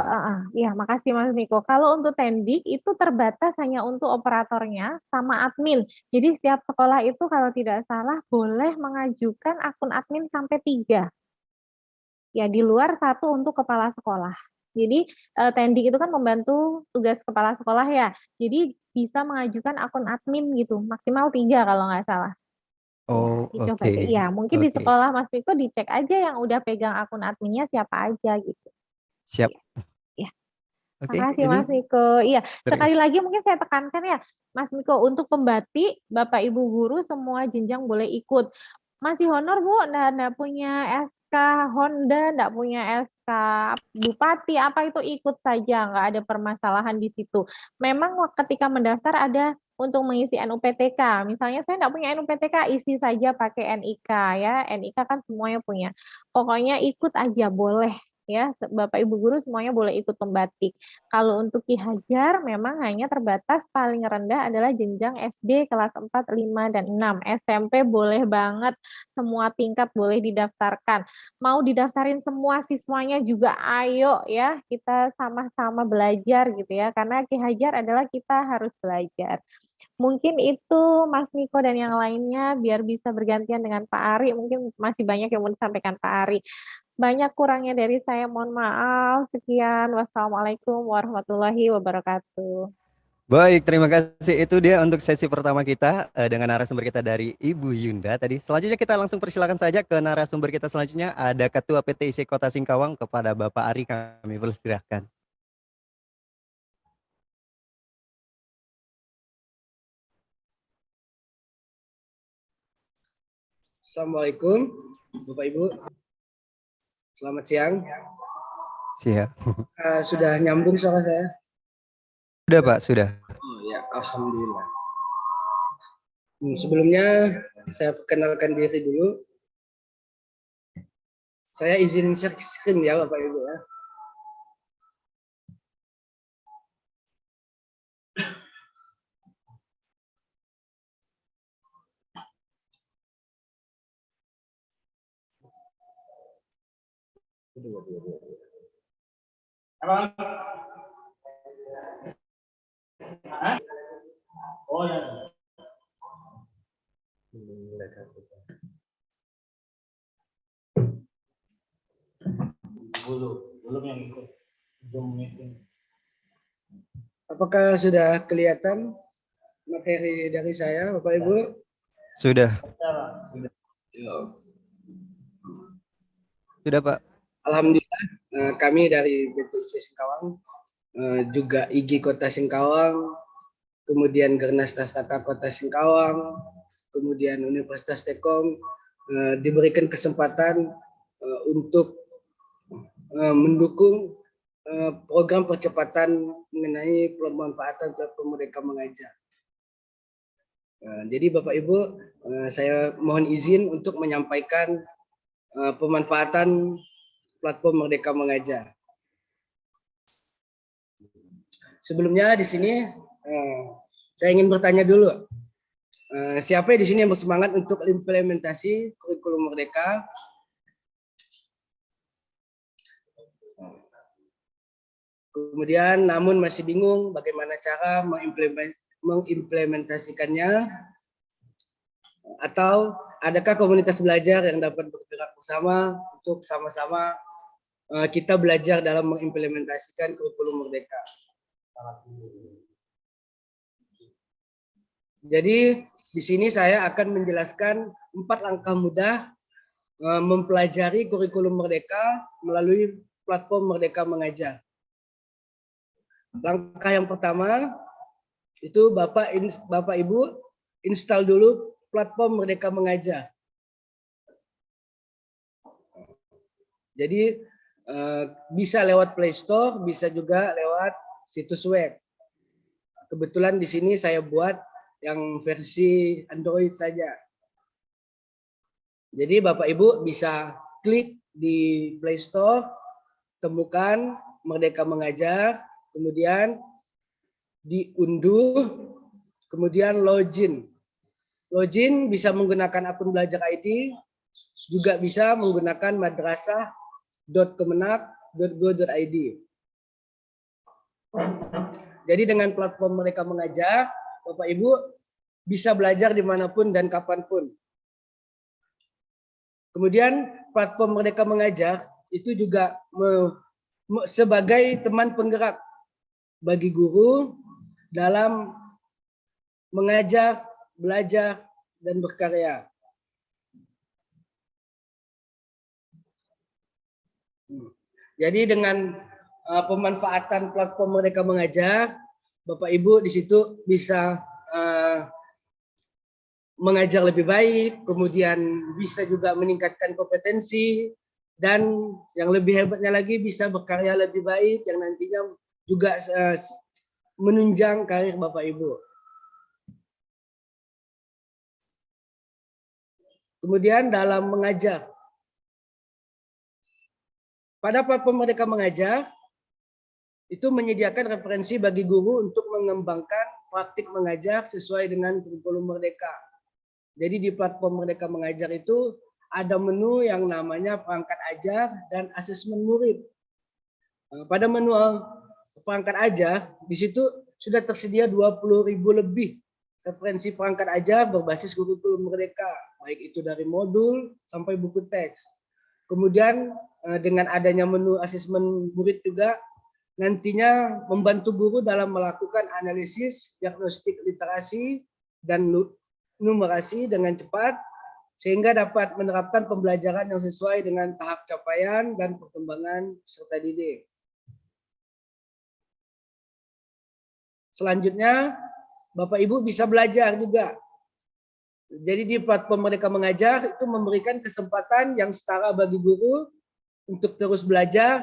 Iya, makasih Mas Miko. Kalau untuk Tendik itu terbatas hanya untuk operatornya sama admin. Jadi setiap sekolah itu kalau tidak salah boleh mengajukan akun admin sampai 3. Ya, di luar 1 untuk kepala sekolah. Jadi Tendik itu kan membantu tugas kepala sekolah ya. Jadi bisa mengajukan akun admin gitu, maksimal 3 kalau nggak salah. Ya, Oh, dicoba oke. aja. Iya, mungkin di Oke. sekolah Mas Miko dicek aja yang udah pegang akun adminnya siapa aja gitu. Siap. Iya. Oke, Makasih ini Mas Miko. Iya, dari sekali lagi mungkin saya tekankan ya, Mas Miko, untuk pembatik, Bapak Ibu guru semua jenjang boleh ikut. Masih honor Bu, nggak punya SK Honda, nggak punya SK Bupati, apa itu ikut saja, nggak ada permasalahan di situ. Memang ketika mendaftar ada untuk mengisi NUPTK. Misalnya saya nggak punya NUPTK, isi saja pakai NIK ya. NIK kan semuanya punya. Pokoknya ikut aja boleh ya. Bapak Ibu guru semuanya boleh ikut pembatik. Kalau untuk Ki Hajar memang hanya terbatas paling rendah adalah jenjang SD kelas 4, 5, dan 6. SMP boleh banget, semua tingkat boleh didaftarkan. Mau didaftarin semua siswanya juga ayo ya, kita sama-sama belajar gitu ya. Karena Ki Hajar adalah kita harus belajar. Mungkin itu Mas Miko dan yang lainnya biar bisa bergantian dengan Pak Ari. Mungkin masih banyak yang mau disampaikan Pak Ari. Banyak kurangnya dari saya, mohon maaf. Sekian, wassalamualaikum warahmatullahi wabarakatuh. Baik, terima kasih. Itu dia untuk sesi pertama kita dengan narasumber kita dari Ibu Yunda tadi. Selanjutnya kita langsung persilakan saja ke narasumber kita selanjutnya. Ada Ketua PTIC Kota Singkawang kepada Bapak Ari, kami persilahkan. Assalamualaikum, Bapak Ibu. Selamat siang. Siap. Sudah nyambung suara saya? Sudah Pak, sudah. Oh ya, alhamdulillah. Sebelumnya saya perkenalkan diri dulu. Saya izin share screen ya, Bapak Ibu ya. Oh ya. Belum yang ikut Zoom meeting. Apakah sudah kelihatan materi dari saya, Bapak Ibu? Sudah. Ya. Sudah Pak. Alhamdulillah, kami dari PTIC Singkawang, juga IG Kota Singkawang, kemudian Gernas Tastaka Kota Singkawang, kemudian Universitas Tekom diberikan kesempatan untuk mendukung program percepatan mengenai pemanfaatan platform Merdeka Mengajar. Jadi Bapak Ibu, saya mohon izin untuk menyampaikan pemanfaatan platform Merdeka Mengajar. Sebelumnya di sini saya ingin bertanya dulu, siapa di sini yang bersemangat untuk implementasi kurikulum Merdeka? Kemudian namun masih bingung bagaimana cara mengimplementasikannya, atau adakah komunitas belajar yang dapat bergerak bersama untuk sama-sama kita belajar dalam mengimplementasikan kurikulum Merdeka. Jadi di sini saya akan menjelaskan 4 langkah mudah mempelajari kurikulum Merdeka melalui platform Merdeka Mengajar. Langkah yang pertama itu Bapak Ibu install dulu platform Merdeka Mengajar. Jadi bisa lewat Play Store, bisa juga lewat situs web. Kebetulan di sini saya buat yang versi Android saja. Jadi Bapak Ibu bisa klik di Play Store, temukan Merdeka Mengajar, kemudian diunduh, kemudian login. Login bisa menggunakan akun Belajar ID, juga bisa menggunakan madrasah.kemenak.go.id. Jadi dengan platform Merdeka Mengajar, Bapak Ibu bisa belajar dimanapun dan kapanpun. Kemudian platform Merdeka Mengajar itu juga sebagai teman penggerak bagi guru dalam mengajar, belajar, dan berkarya. Jadi dengan pemanfaatan platform Merdeka Mengajar, Bapak Ibu di situ bisa mengajar lebih baik, kemudian bisa juga meningkatkan kompetensi, dan yang lebih hebatnya lagi bisa berkarya lebih baik yang nantinya juga menunjang karir Bapak Ibu. Kemudian dalam mengajar, pada platform Merdeka Mengajar itu menyediakan referensi bagi guru untuk mengembangkan praktik mengajar sesuai dengan kurikulum Merdeka. Jadi di platform Merdeka Mengajar itu ada menu yang namanya perangkat ajar dan asesmen murid. Pada menu perangkat ajar, di situ sudah tersedia 20.000 lebih referensi perangkat ajar berbasis kurikulum Merdeka, baik itu dari modul sampai buku teks. Kemudian dengan adanya menu asesmen murid juga nantinya membantu guru dalam melakukan analisis, diagnostik literasi, dan numerasi dengan cepat sehingga dapat menerapkan pembelajaran yang sesuai dengan tahap capaian dan perkembangan peserta didik. Selanjutnya, Bapak Ibu bisa belajar juga. Jadi di platform Merdeka Mengajar itu memberikan kesempatan yang setara bagi guru untuk terus belajar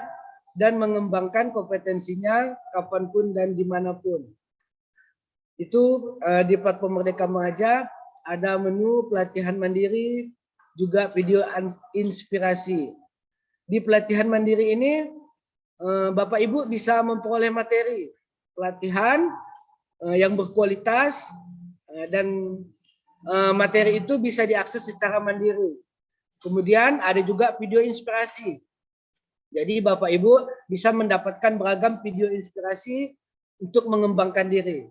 dan mengembangkan kompetensinya kapanpun dan dimanapun. Itu di platform Merdeka Mengajar ada menu pelatihan mandiri, juga video inspirasi. Di pelatihan mandiri ini Bapak Ibu bisa memperoleh materi pelatihan yang berkualitas dan materi itu bisa diakses secara mandiri. Kemudian ada juga video inspirasi. Jadi Bapak Ibu bisa mendapatkan beragam video inspirasi untuk mengembangkan diri.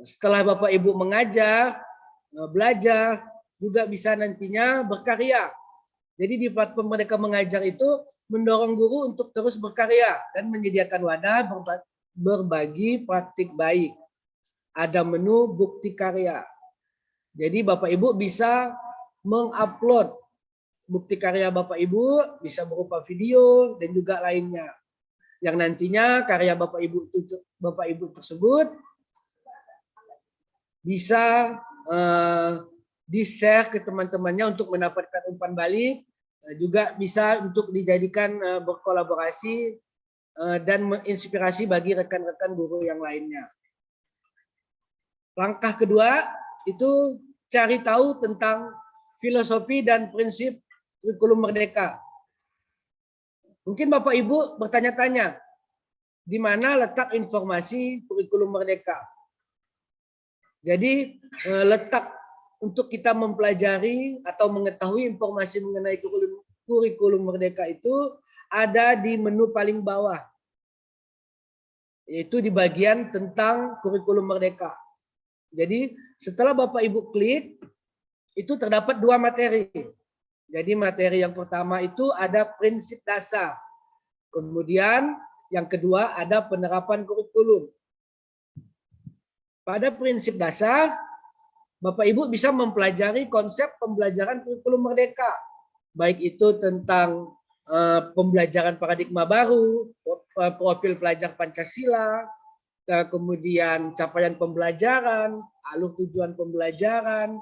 Setelah Bapak Ibu mengajar, belajar, juga bisa nantinya berkarya. Jadi di platform Merdeka Mengajar itu mendorong guru untuk terus berkarya dan menyediakan wadah berbagi praktik baik. Ada menu bukti karya. Jadi Bapak Ibu bisa mengupload bukti karya Bapak Ibu, bisa berupa video dan juga lainnya. Yang nantinya karya Bapak Ibu tersebut bisa di-share ke teman-temannya untuk mendapatkan umpan balik, juga bisa untuk dijadikan berkolaborasi dan menginspirasi bagi rekan-rekan guru yang lainnya. Langkah kedua itu cari tahu tentang filosofi dan prinsip kurikulum Merdeka. Mungkin Bapak Ibu bertanya-tanya, di mana letak informasi kurikulum Merdeka? Jadi letak untuk kita mempelajari atau mengetahui informasi mengenai kurikulum Merdeka itu ada di menu paling bawah, yaitu di bagian tentang kurikulum Merdeka. Jadi setelah Bapak Ibu klik, itu terdapat dua materi. Jadi materi yang pertama itu ada prinsip dasar. Kemudian yang kedua ada penerapan kurikulum. Pada prinsip dasar, Bapak Ibu bisa mempelajari konsep pembelajaran kurikulum Merdeka. Baik itu tentang pembelajaran paradigma baru, profil pelajar Pancasila, kemudian capaian pembelajaran, alur tujuan pembelajaran,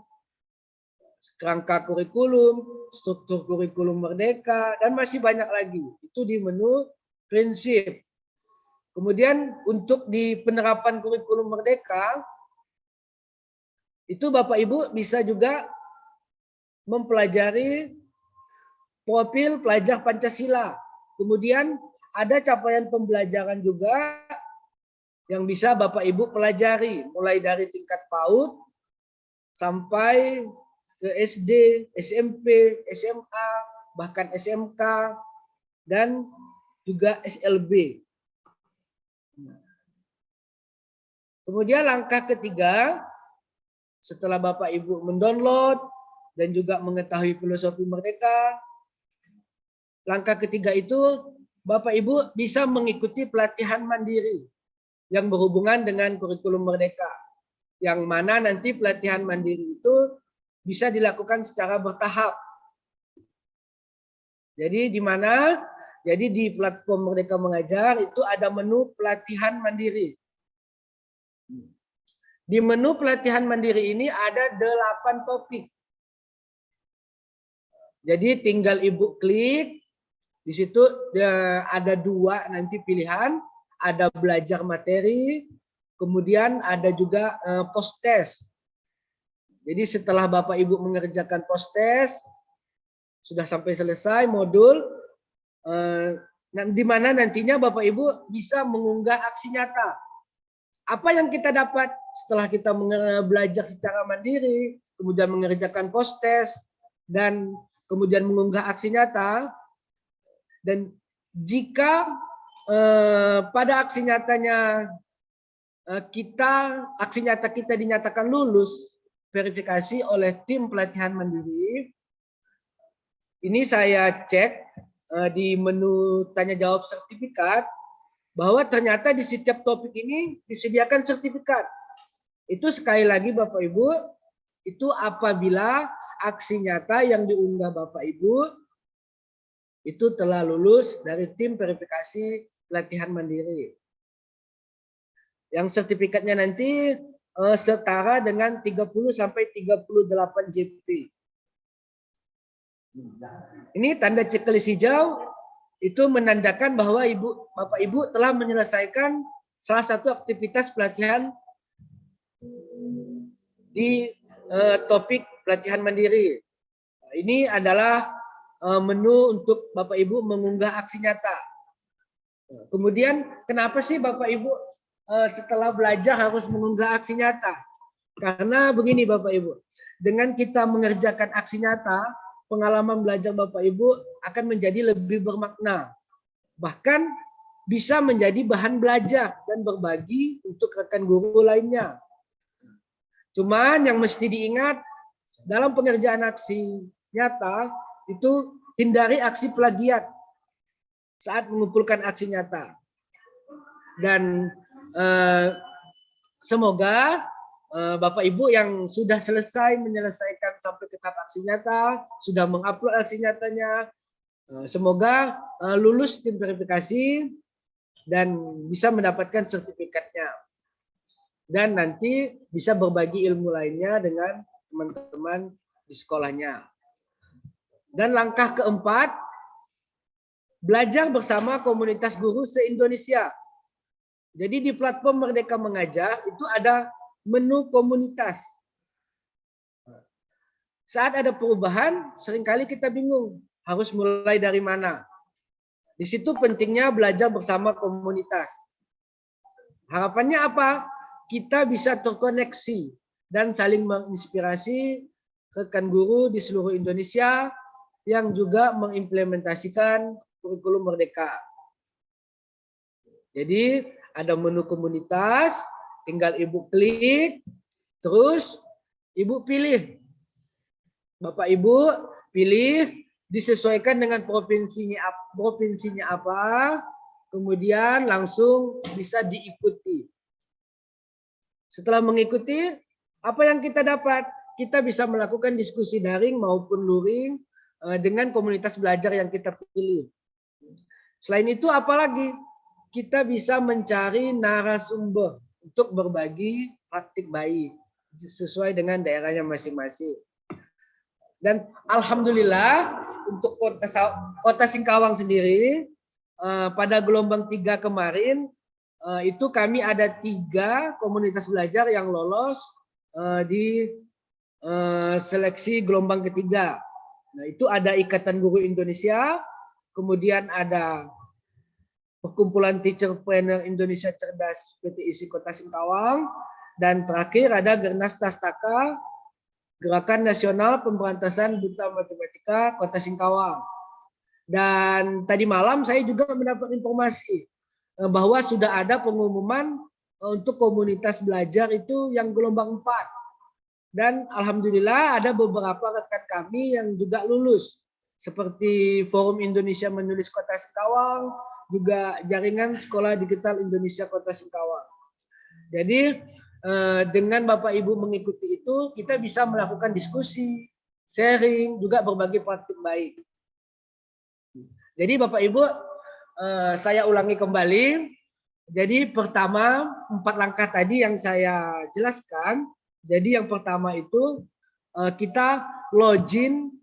kerangka kurikulum, struktur kurikulum Merdeka, dan masih banyak lagi. Itu di menu prinsip. Kemudian untuk di penerapan kurikulum Merdeka, itu Bapak Ibu bisa juga mempelajari profil pelajar Pancasila. Kemudian ada capaian pembelajaran juga yang bisa Bapak Ibu pelajari mulai dari tingkat PAUD sampai ke SD, SMP, SMA, bahkan SMK dan juga SLB. Kemudian langkah ketiga, setelah Bapak Ibu mendownload dan juga mengetahui filosofi Merdeka, langkah ketiga itu Bapak Ibu bisa mengikuti pelatihan mandiri yang berhubungan dengan kurikulum Merdeka. Yang mana nanti pelatihan mandiri itu bisa dilakukan secara bertahap. Jadi di mana? Jadi di platform Merdeka Mengajar itu ada menu pelatihan mandiri. Di menu pelatihan mandiri ini ada 8 topik. Jadi tinggal Ibu klik, di situ ada 2 nanti pilihan, ada belajar materi, kemudian ada juga post test. Jadi setelah Bapak Ibu mengerjakan post test, sudah sampai selesai modul, di mana nantinya Bapak Ibu bisa mengunggah aksi nyata. Apa yang kita dapat setelah kita belajar secara mandiri, kemudian mengerjakan post test, dan kemudian mengunggah aksi nyata. Dan jika pada aksi nyatanya aksi nyata kita dinyatakan lulus verifikasi oleh tim pelatihan mandiri, ini saya cek di menu tanya jawab sertifikat, bahwa ternyata di setiap topik ini disediakan sertifikat. Itu sekali lagi Bapak Ibu, itu apabila aksi nyata yang diunggah Bapak Ibu itu telah lulus dari tim verifikasi pelatihan mandiri. Yang sertifikatnya nanti setara dengan 30 sampai 38 JP. Ini tanda checklist hijau. Itu menandakan bahwa Bapak Ibu telah menyelesaikan salah satu aktivitas pelatihan di topik pelatihan mandiri. Ini adalah menu untuk Bapak Ibu mengunggah aksi nyata. Kemudian kenapa sih Bapak Ibu setelah belajar harus mengunggah aksi nyata? Karena begini Bapak Ibu, dengan kita mengerjakan aksi nyata, pengalaman belajar Bapak Ibu akan menjadi lebih bermakna. Bahkan bisa menjadi bahan belajar dan berbagi untuk rekan guru lainnya. Cuman yang mesti diingat dalam pengerjaan aksi nyata itu hindari aksi plagiat saat mengumpulkan aksi nyata. Dan semoga Bapak Ibu yang sudah selesai menyelesaikan sampai ke tahap aksi nyata, sudah mengupload aksi nyatanya, semoga lulus tim verifikasi dan bisa mendapatkan sertifikatnya. Dan nanti bisa berbagi ilmu lainnya dengan teman-teman di sekolahnya. Dan langkah keempat, belajar bersama komunitas guru se-Indonesia. Jadi di platform Merdeka Mengajar itu ada menu komunitas. Saat ada perubahan, seringkali kita bingung harus mulai dari mana. Di situ pentingnya belajar bersama komunitas. Harapannya apa? Kita bisa terkoneksi dan saling menginspirasi rekan guru di seluruh Indonesia yang juga mengimplementasikan kurikulum Merdeka. Jadi ada menu komunitas, tinggal Ibu klik, terus Ibu pilih. Bapak Ibu pilih, disesuaikan dengan provinsinya apa, kemudian langsung bisa diikuti. Setelah mengikuti, apa yang kita dapat? Kita bisa melakukan diskusi daring maupun luring dengan komunitas belajar yang kita pilih. Selain itu, apalagi kita bisa mencari narasumber untuk berbagi praktik baik sesuai dengan daerahnya masing-masing. Dan alhamdulillah untuk Kota Singkawang sendiri pada gelombang 3 kemarin itu kami ada 3 komunitas belajar yang lolos di seleksi gelombang ketiga. Nah, itu ada Ikatan Guru Indonesia, kemudian ada Perkumpulan Teacher Trainer Indonesia Cerdas PTIC Kota Singkawang, dan terakhir ada Gernas Tastaka, Gerakan Nasional Pemberantasan Buta Matematika Kota Singkawang. Dan tadi malam saya juga mendapat informasi bahwa sudah ada pengumuman untuk komunitas belajar itu yang gelombang 4. Dan alhamdulillah ada beberapa rekan kami yang juga lulus, seperti Forum Indonesia Menulis Kota Singkawang, juga Jaringan Sekolah Digital Indonesia Kota Singkawang. Jadi dengan Bapak Ibu mengikuti itu, kita bisa melakukan diskusi, sharing, juga berbagi praktik baik. Jadi Bapak Ibu, saya ulangi kembali. Jadi pertama, 4 langkah tadi yang saya jelaskan. Jadi yang pertama itu kita login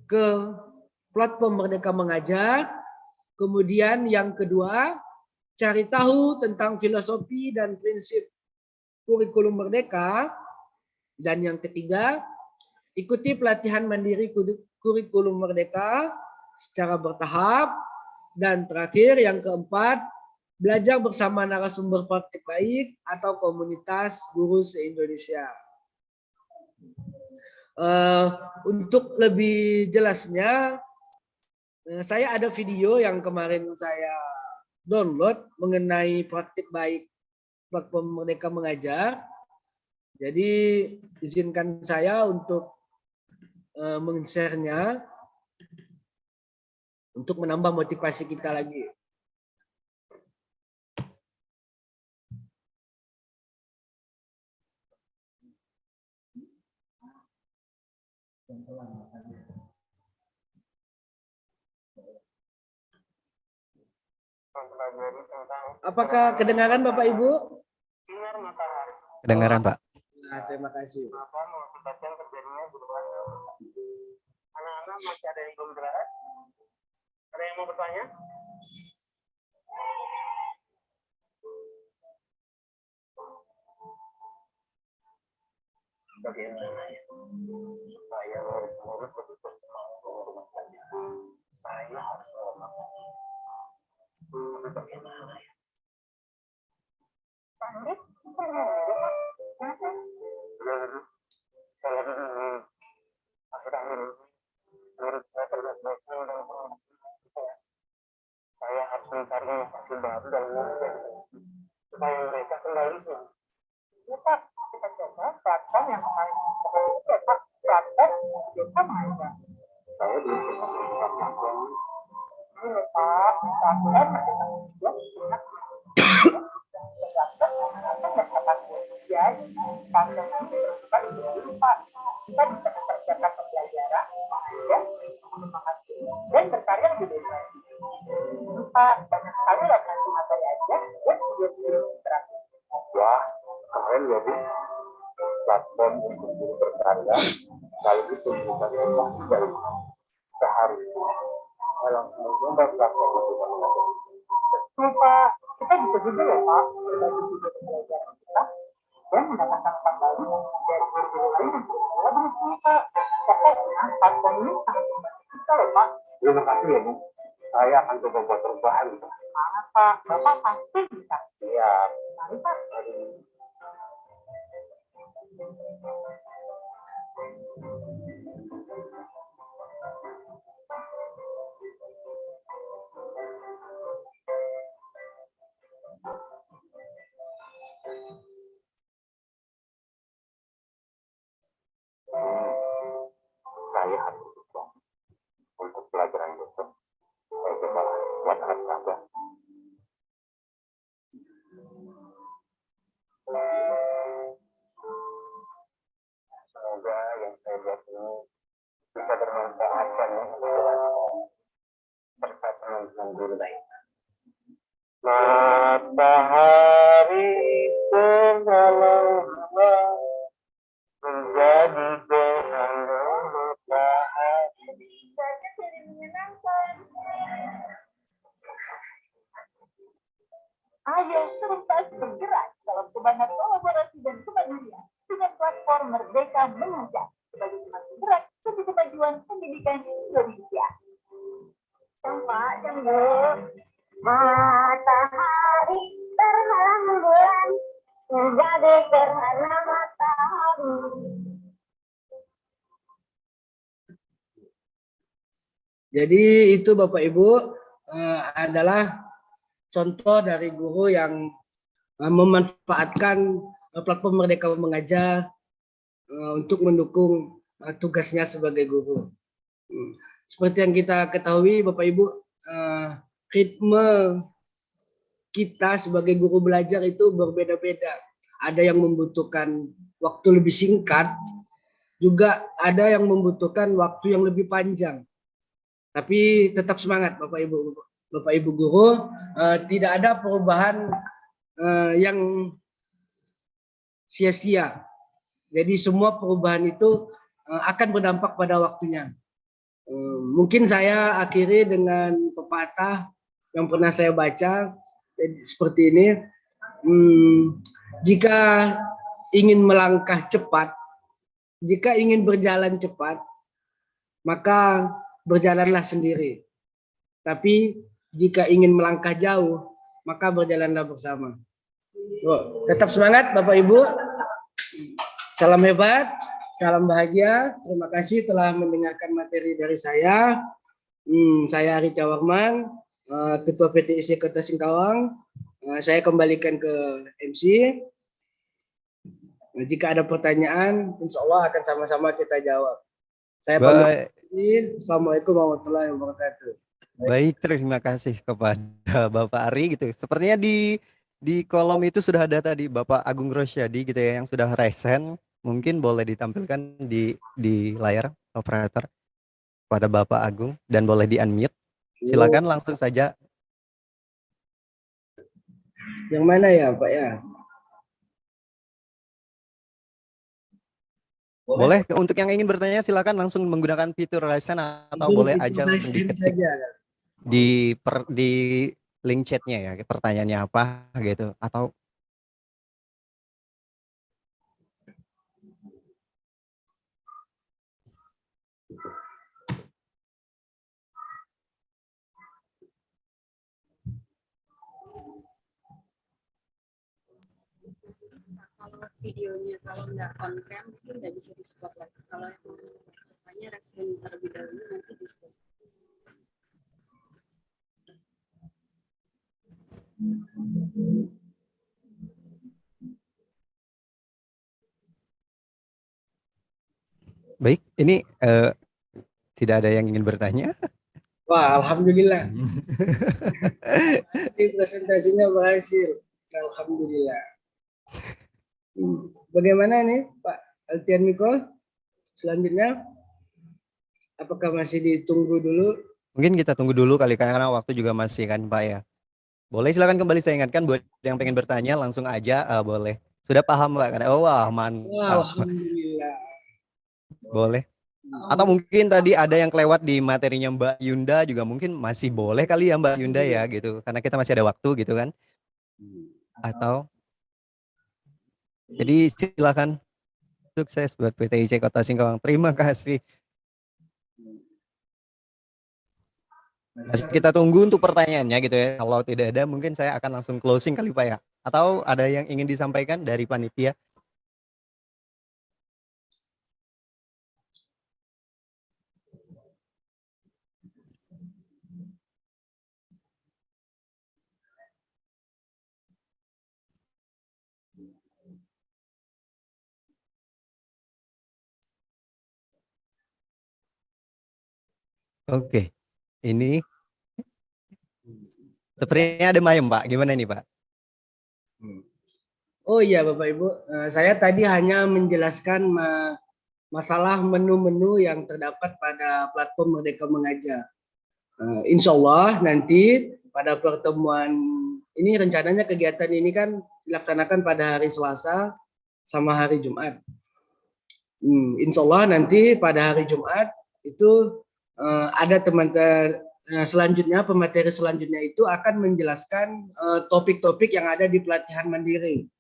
ke platform Merdeka Mengajar. Kemudian yang kedua, cari tahu tentang filosofi dan prinsip kurikulum Merdeka. Dan yang ketiga, ikuti pelatihan mandiri kurikulum Merdeka secara bertahap. Dan terakhir, yang keempat, belajar bersama narasumber praktik baik atau komunitas guru se-Indonesia. Untuk lebih jelasnya, saya ada video yang kemarin saya download mengenai praktik baik platform Merdeka Mengajar. Jadi izinkan saya untuk meng-share-nya untuk menambah motivasi kita lagi. Apakah kedengaran Bapak Ibu? Kedengaran, Pak. Nah, terima kasih. Anak-anak masih ada yang belum jelas? Ada yang mau bertanya? Bagaimana ya supaya murid-murid lebih bersemangat menguruskan itu? Saya harus melakukan itu. Tapi bagaimana ya? Pandit, saya akhir-akhir murid saya terlihat bosan dan protes. Saya harus mencari inovasi baru dalam mengajar supaya mereka kembali sih. Pak, kita coba platform yang kemarin Pak, platform kita mengajar. Saya belum sempat menginovasikan. Ini Pak, platform kita sudah jadi platform itu berubah dulu Pak. Kita bisa mempersiapkan pembelajaran, mengajar, mengembangkan dan berkarya lebih baik. Pak, banyak sekali lokasi materi aja dan video-video interaktif. Wah, keren ya Bu. Platform untuk guru berkarya sekaligus memberikan informasi dari seharusnya. Saya langsung mencoba platform untuk mengajar. Betul Pak, kita bisa juga ya Pak berbagi video pembelajaran kita dan mendapatkan kembali dari guru-guru lain yang berkarya bersama Pak. Pokoknya platform ini sangat membantu kita loh Pak. Terima kasih ya Bu. Saya akan coba buat perubahan. Semangat Pak, Bapak pasti bisa. Siap. Mari Pak. Saya harus berubah untuk pelajaran besok. Saya coba buat anak saja. Semoga yang saya buat ini bisa bermanfaat dan menginspirasi serta teman-teman guru lain. Matahari terhalang menjadi gerhana matahari. Belajar jadi menyenangkan. Ayo serta bergerak dalam semangat kolaborasi dan kemandirian dengan platform Merdeka Mengajar sebagai semangat bergerak untuk kemajuan pendidikan Indonesia. Pak, Bu. matahari terhalang bulan menjadi gerhana matahari. Jadi itu Bapak Ibu adalah contoh dari guru yang memanfaatkan platform Merdeka Mengajar untuk mendukung tugasnya sebagai guru. Seperti yang kita ketahui Bapak Ibu, ritme kita sebagai guru belajar itu berbeda-beda. Ada yang membutuhkan waktu lebih singkat, juga ada yang membutuhkan waktu yang lebih panjang. Tapi tetap semangat Bapak Ibu guru, tidak ada perubahan yang sia-sia. Jadi semua perubahan itu akan berdampak pada waktunya. Mungkin saya akhiri dengan pepatah yang pernah saya baca seperti ini. Jika ingin melangkah cepat, jika ingin berjalan cepat, maka berjalanlah sendiri. Tapi jika ingin melangkah jauh, maka berjalanlah bersama. Tetap semangat Bapak Ibu. Salam hebat, salam bahagia. Terima kasih telah mendengarkan materi dari saya. Saya Rika Warman, Ketua PTIC Kota Singkawang. Saya kembalikan ke MC. Jika ada pertanyaan, insya Allah akan sama-sama kita jawab. Saya pamit. Assalamualaikum warahmatullahi wabarakatuh. Baik, terima kasih kepada Bapak Ari gitu. Sepertinya di kolom itu sudah ada tadi Bapak Agung Rosyadi gitu ya yang sudah resen. Mungkin boleh ditampilkan di layar operator pada Bapak Agung dan boleh di-unmute. Silakan langsung saja. Yang mana ya, Pak ya? Boleh untuk yang ingin bertanya silakan langsung menggunakan fitur raise hand atau boleh aja langsung diketik di link chatnya ya pertanyaannya apa gitu atau kalau videonya kalau nggak on cam itu nggak bisa di spot lagi. Kalau yang makanya respon terlebih dahulu nanti di spot. baik ini tidak ada yang ingin bertanya. Wah, alhamdulillah. Presentasinya berhasil. Alhamdulillah. Bagaimana nih Pak Alfian Miko? Selanjutnya, apakah masih ditunggu dulu? Mungkin kita tunggu dulu kali karena waktu juga masih kan Pak ya. Boleh silakan kembali saya ingatkan buat yang pengen bertanya langsung aja boleh. Sudah paham Pak? Oh, wah mantap. Alhamdulillah. Boleh. Atau mungkin tadi ada yang kelewat di materinya Mbak Yunda juga mungkin masih boleh kali ya Mbak Yunda ya gitu. Karena kita masih ada waktu gitu kan. Atau jadi silakan sukses buat PTIC Kota Singkawang. Terima kasih. Masih kita tunggu untuk pertanyaannya gitu ya. Kalau tidak ada mungkin saya akan langsung closing kali Pak ya. Atau ada yang ingin disampaikan dari panitia? Oke, ini sepertinya ada mayem Pak. Gimana nih Pak? Oh iya Bapak Ibu, saya tadi hanya menjelaskan masalah menu-menu yang terdapat pada platform Merdeka Mengajar. Insya Allah nanti pada pertemuan ini rencananya kegiatan ini kan dilaksanakan pada hari Selasa sama hari Jumat. Insya Allah nanti pada hari Jumat itu ada teman-teman selanjutnya pemateri selanjutnya itu akan menjelaskan topik-topik yang ada di pelatihan mandiri.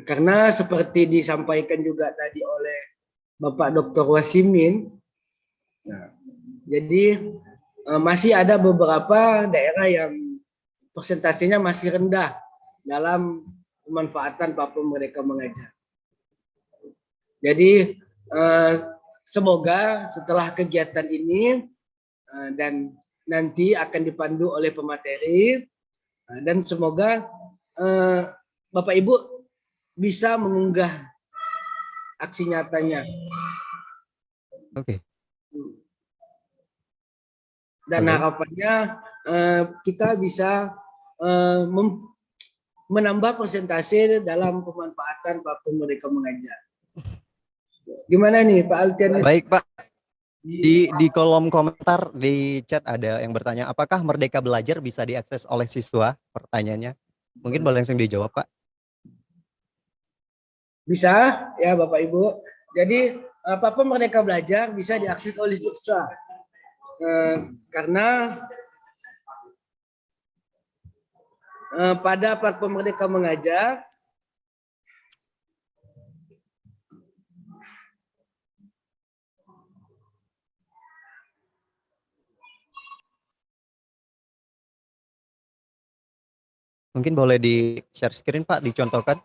Karena seperti disampaikan juga tadi oleh Bapak Dr. Wasimin, jadi masih ada beberapa daerah yang persentasenya masih rendah dalam pemanfaatan platform Merdeka Mengajar. Jadi semoga setelah kegiatan ini dan nanti akan dipandu oleh pemateri, dan semoga Bapak Ibu bisa mengunggah aksi nyatanya. Oke. Dan Oke. harapannya kita bisa menambah persentase dalam pemanfaatan platform Merdeka Mengajar. Gimana nih Pak Altian? Baik Pak. Di kolom komentar di chat ada yang bertanya, apakah Merdeka Belajar bisa diakses oleh siswa? Pertanyaannya. Mungkin boleh langsung dijawab Pak. Bisa ya Bapak Ibu. Jadi platform Merdeka Belajar bisa diakses oleh siswa. Karena pada platform Merdeka Mengajar Mungkin boleh di share screen Pak, dicontohkan.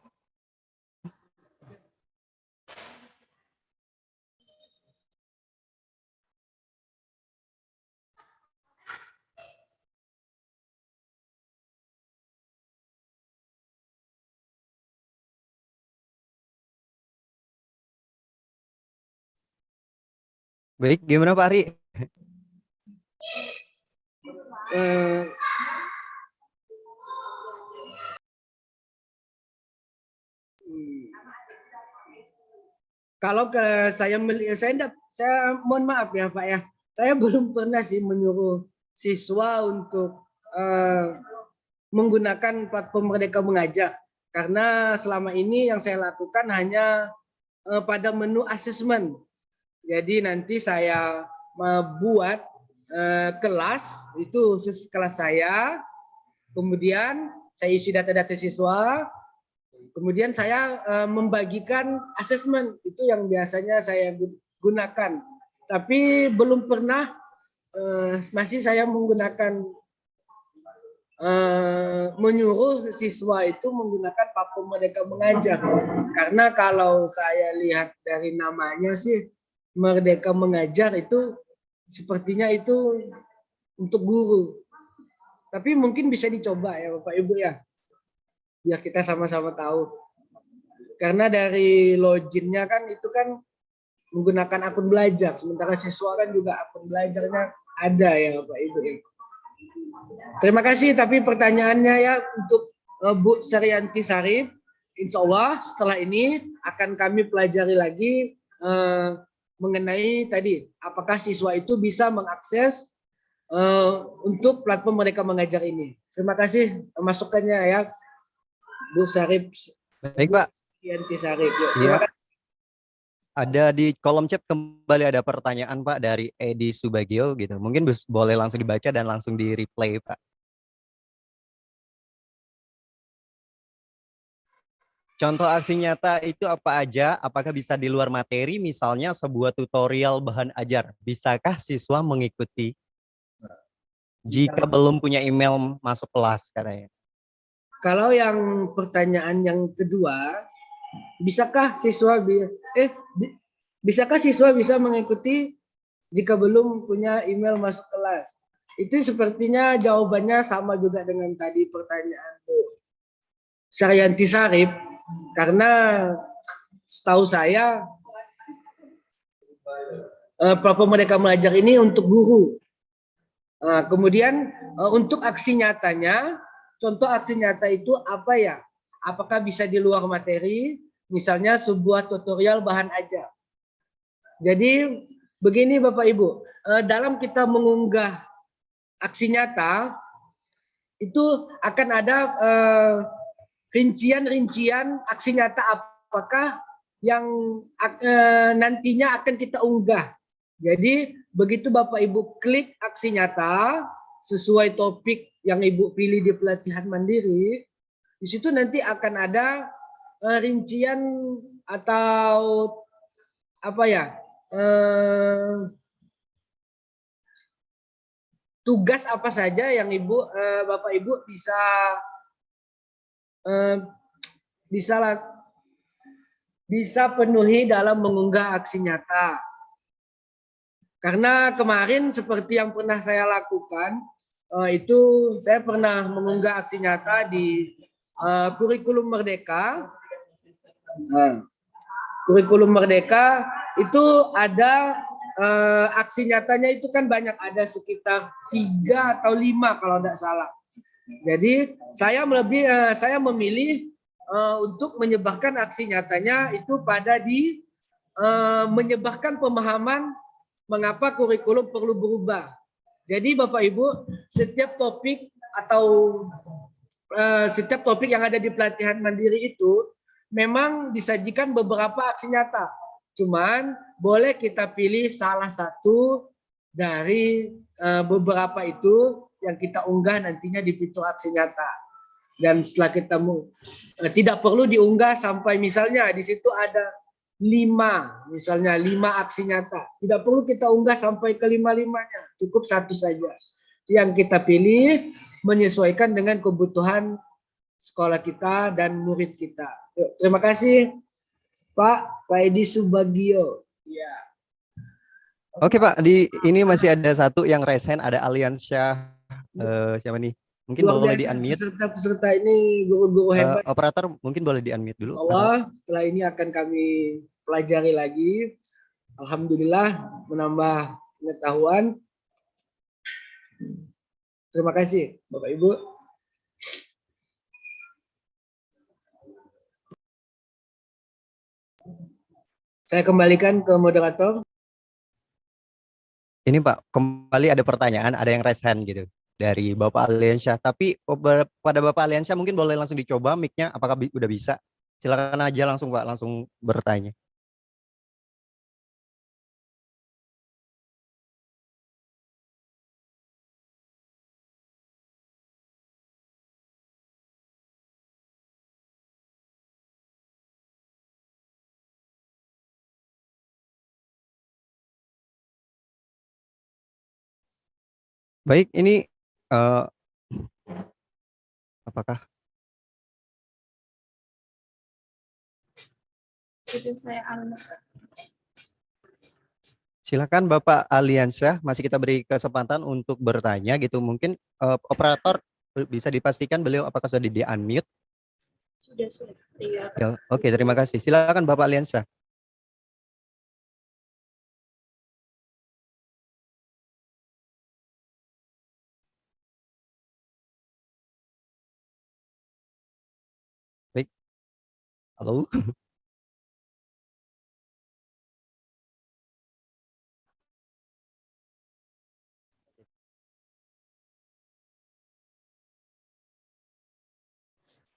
Baik, gimana Pak Ari? Kalau saya mohon maaf ya Pak ya, saya belum pernah sih menyuruh siswa untuk menggunakan platform Merdeka Mengajar, karena selama ini yang saya lakukan hanya pada menu asesmen. Jadi nanti saya membuat kelas, itu kelas saya, kemudian saya isi data-data siswa, kemudian saya membagikan asesmen, itu yang biasanya saya gunakan. Tapi belum pernah masih saya menggunakan menyuruh siswa itu menggunakan platform Merdeka Mengajar. Karena kalau saya lihat dari namanya sih Merdeka Mengajar itu sepertinya itu untuk guru. Tapi mungkin bisa dicoba ya Bapak Ibu ya, biar kita sama-sama tahu. Karena dari loginnya kan itu kan menggunakan akun belajar, sementara siswa kan juga akun belajarnya ada ya Bapak Ibu. Terima kasih, tapi pertanyaannya ya untuk Bu Saryanti Sarip, insya Allah setelah ini akan kami pelajari lagi mengenai tadi apakah siswa itu bisa mengakses untuk platform Merdeka Mengajar ini. Terima kasih masukannya ya Bu Sarip. Baik Pak. Saryanti Sarip. Iya. Ada di kolom chat kembali ada pertanyaan Pak dari Edi Subagio gitu. Mungkin boleh langsung dibaca dan langsung di replay Pak. Contoh aksi nyata itu apa aja? Apakah bisa di luar materi? Misalnya sebuah tutorial bahan ajar. Bisakah siswa mengikuti? Jika belum punya email masuk kelas katanya. Kalau yang pertanyaan yang kedua, bisakah siswa bisa mengikuti jika belum punya email masuk kelas? Itu sepertinya jawabannya sama juga dengan tadi pertanyaan Bu Saryanti Sarip, karena setahu saya platform Merdeka Mengajar ini untuk guru. Kemudian untuk aksi nyatanya, contoh aksi nyata itu apa ya? Apakah bisa di luar materi? Misalnya sebuah tutorial bahan ajar. Jadi begini Bapak Ibu, dalam kita mengunggah aksi nyata itu akan ada rincian-rincian aksi nyata apakah yang nantinya akan kita unggah. Jadi begitu Bapak Ibu klik aksi nyata sesuai topik yang Ibu pilih di pelatihan mandiri, di situ nanti akan ada rincian atau apa ya, tugas apa saja yang Bapak Ibu bisa penuhi dalam mengunggah aksi nyata. Karena kemarin seperti yang pernah saya lakukan, itu saya pernah mengunggah aksi nyata di kurikulum Merdeka. Kurikulum Merdeka itu ada aksi nyatanya itu kan banyak, ada sekitar 3 atau 5 kalau tidak salah. Jadi saya memilih untuk menyebarkan aksi nyatanya itu pada menyebarkan pemahaman mengapa kurikulum perlu berubah. Jadi Bapak Ibu, setiap topik yang ada di pelatihan mandiri itu memang disajikan beberapa aksi nyata. Cuman boleh kita pilih salah satu dari beberapa itu yang kita unggah nantinya di fitur aksi nyata. Dan setelah kita tidak perlu diunggah sampai misalnya di situ ada 5 aksi nyata. Tidak perlu kita unggah sampai ke 5-5-nya. Cukup 1 saja. Yang kita pilih menyesuaikan dengan kebutuhan sekolah kita dan murid kita. Yuk, terima kasih Pak Edi Subagio. Ya. Oke Pak, ini masih ada satu yang resen, ada Aliansyah. Siapa nih? Mungkin Luar boleh biasa, di-unmute. peserta-peserta ini guru-guru hebat. Operator mungkin boleh di-unmute dulu. Allah, setelah ini akan kami pelajari lagi. Alhamdulillah menambah pengetahuan. Terima kasih Bapak Ibu. Saya kembalikan ke moderator. Ini Pak, kembali ada pertanyaan, ada yang raise hand gitu dari Bapak Aliansyah. Tapi pada Bapak Aliansyah mungkin boleh langsung dicoba mic-nya, apakah udah bisa? Silakan aja langsung Pak, langsung bertanya. Baik, ini apakah silakan Bapak Aliansyah, masih kita beri kesempatan untuk bertanya gitu. Mungkin operator bisa dipastikan beliau apakah sudah di-unmute? Sudah. Ya, oke, terima kasih. Silakan Bapak Aliansyah. Baik. Halo.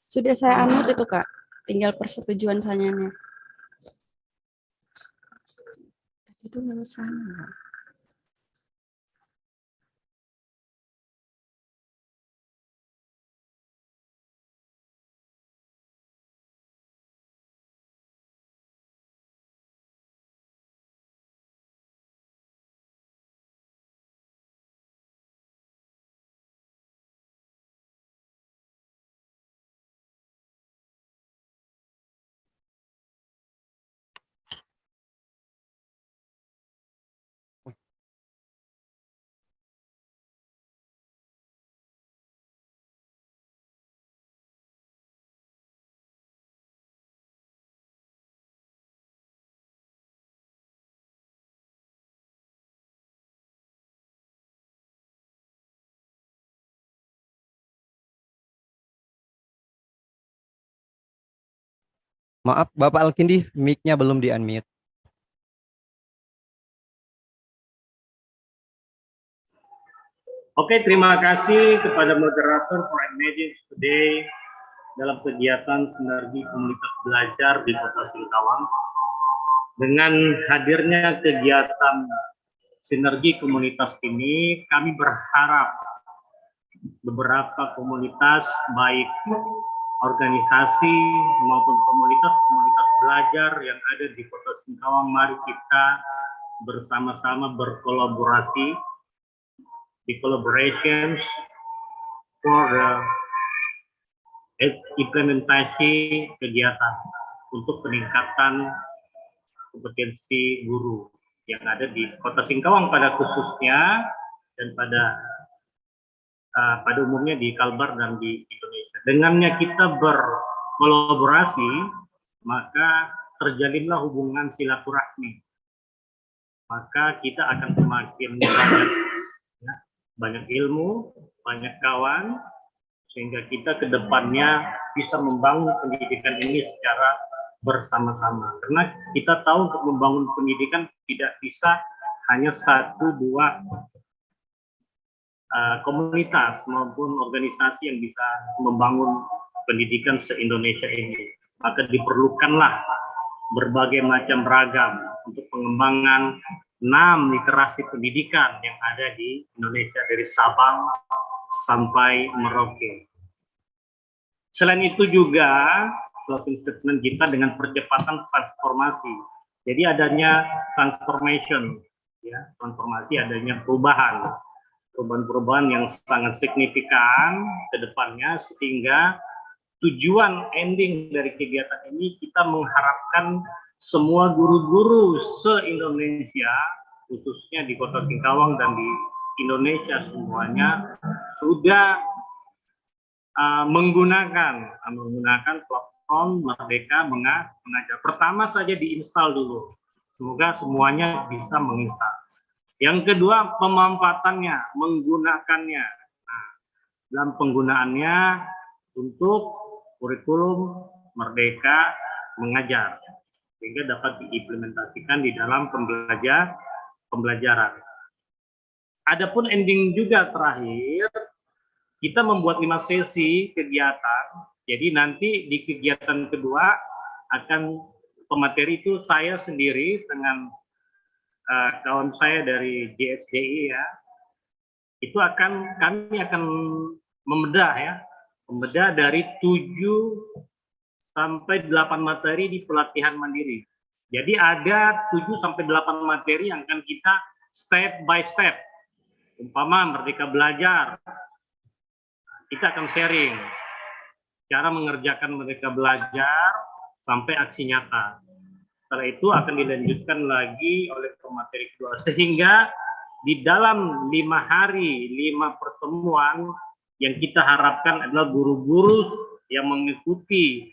Sudah saya unmute itu Kak, tinggal persetujuan sayanya. Itu nggak sama. Maaf Bapak Alkindi, mic-nya belum di-unmute. Oke, terima kasih kepada moderator for engaging today dalam kegiatan sinergi komunitas belajar di Kota Singkawang. Dengan hadirnya kegiatan sinergi komunitas ini, kami berharap beberapa komunitas, baik organisasi maupun komunitas-komunitas belajar yang ada di Kota Singkawang, mari kita bersama-sama berkolaborasi the collaborations for the implementasi kegiatan untuk peningkatan kompetensi guru yang ada di Kota Singkawang pada khususnya dan pada umumnya di Kalbar dan di Indonesia. Dengannya kita berkolaborasi, maka terjalinlah hubungan silaturahmi. Maka kita akan semakin banyak ilmu, banyak kawan, sehingga kita ke depannya bisa membangun pendidikan ini secara bersama-sama. Karena kita tahu untuk membangun pendidikan tidak bisa hanya satu dua komunitas maupun organisasi yang bisa membangun pendidikan se-Indonesia ini. Maka diperlukanlah berbagai macam ragam untuk pengembangan 6 literasi pendidikan yang ada di Indonesia dari Sabang sampai Merauke. Selain itu juga closing statement kita dengan percepatan transformasi. Jadi adanya transformation, ya, transformasi, adanya perubahan yang sangat signifikan ke depannya, sehingga tujuan ending dari kegiatan ini kita mengharapkan semua guru-guru se-Indonesia, khususnya di Kota Singkawang dan di Indonesia semuanya, sudah menggunakan platform Merdeka Mengajar. Pertama saja diinstal dulu. Semoga semuanya bisa menginstal. Yang kedua, pemanfaatannya, menggunakannya. Nah, dalam penggunaannya untuk kurikulum Merdeka Mengajar, sehingga dapat diimplementasikan di dalam pembelajaran. Adapun ending juga terakhir, kita membuat 5 sesi kegiatan. Jadi nanti di kegiatan kedua akan pemateri itu saya sendiri dengan kawan saya dari JSDI, ya, itu kami akan membedah dari 7 sampai 8 materi di pelatihan mandiri. Jadi ada 7 sampai 8 materi yang akan kita step by step. Umpama Merdeka Belajar, kita akan sharing cara mengerjakan Merdeka Belajar sampai aksi nyata. Setelah itu akan dilanjutkan lagi oleh pemateri kedua, sehingga di dalam 5 hari, 5 pertemuan yang kita harapkan adalah guru-guru yang mengikuti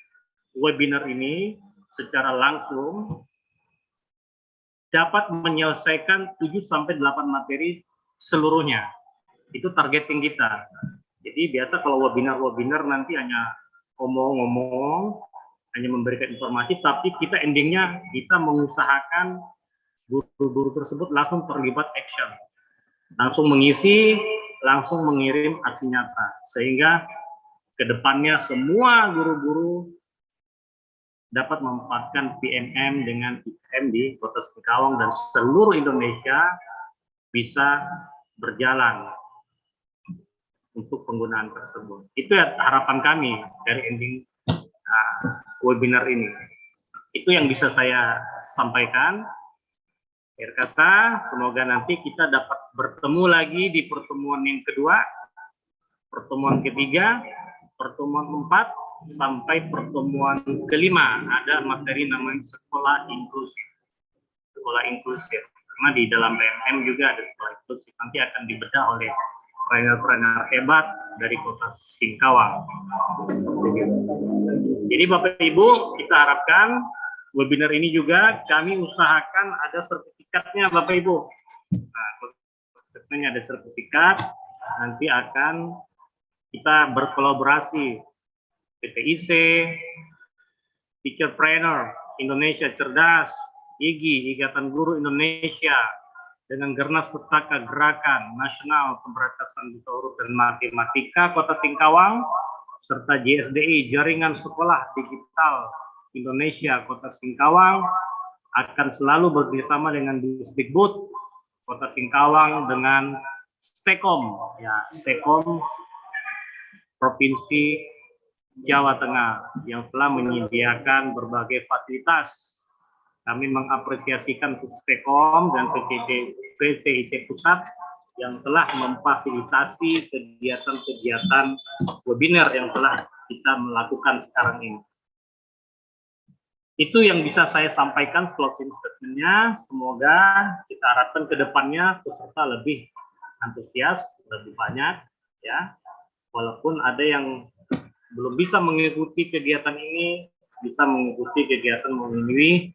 webinar ini secara langsung dapat menyelesaikan 7 sampai 8 materi seluruhnya. Itu targeting kita. Jadi biasa kalau webinar nanti hanya ngomong-ngomong, hanya memberikan informasi, tapi kita endingnya kita mengusahakan guru-guru tersebut langsung terlibat action, langsung mengisi, langsung mengirim aksi nyata, sehingga kedepannya semua guru-guru dapat memanfaatkan PMM dengan IPM di Kota Singkawang dan seluruh Indonesia bisa berjalan untuk penggunaan tersebut. Itu ya harapan kami dari ending webinar ini. Itu yang bisa saya sampaikan. Akhir kata, semoga nanti kita dapat bertemu lagi di pertemuan yang kedua, pertemuan ketiga, pertemuan 4, sampai pertemuan kelima. Ada materi namanya sekolah inklusif. Sekolah inklusif. Karena di dalam PMM juga ada sekolah inklusif. Nanti akan dibedah oleh trainer-trainer hebat dari Kota Singkawang. Jadi Bapak Ibu, kita harapkan webinar ini juga kami usahakan ada sertifikatnya Bapak Ibu. Nah, sertifikatnya ada sertifikat, nanti akan kita berkolaborasi PTIC, Teacherpreneur Indonesia Cerdas, IGI, Ikatan Guru Indonesia, dengan Gernas Setaka Gerakan Nasional Pemberantasan Buta Huruf dan Matematika Kota Singkawang, serta JSDI Jaringan Sekolah Digital Indonesia Kota Singkawang akan selalu bekerjasama dengan Disdikbud Kota Singkawang dengan Stekom, ya Stekom Provinsi Jawa Tengah yang telah menyediakan berbagai fasilitas. Kami mengapresiasikan Stekom dan PTIC Pusat yang telah memfasilitasi kegiatan-kegiatan webinar yang telah kita melakukan sekarang ini. Itu yang bisa saya sampaikan closing statement-nya. Semoga kita harapkan ke depannya peserta lebih antusias, lebih banyak, ya. Walaupun ada yang belum bisa mengikuti kegiatan ini, bisa mengikuti kegiatan melalui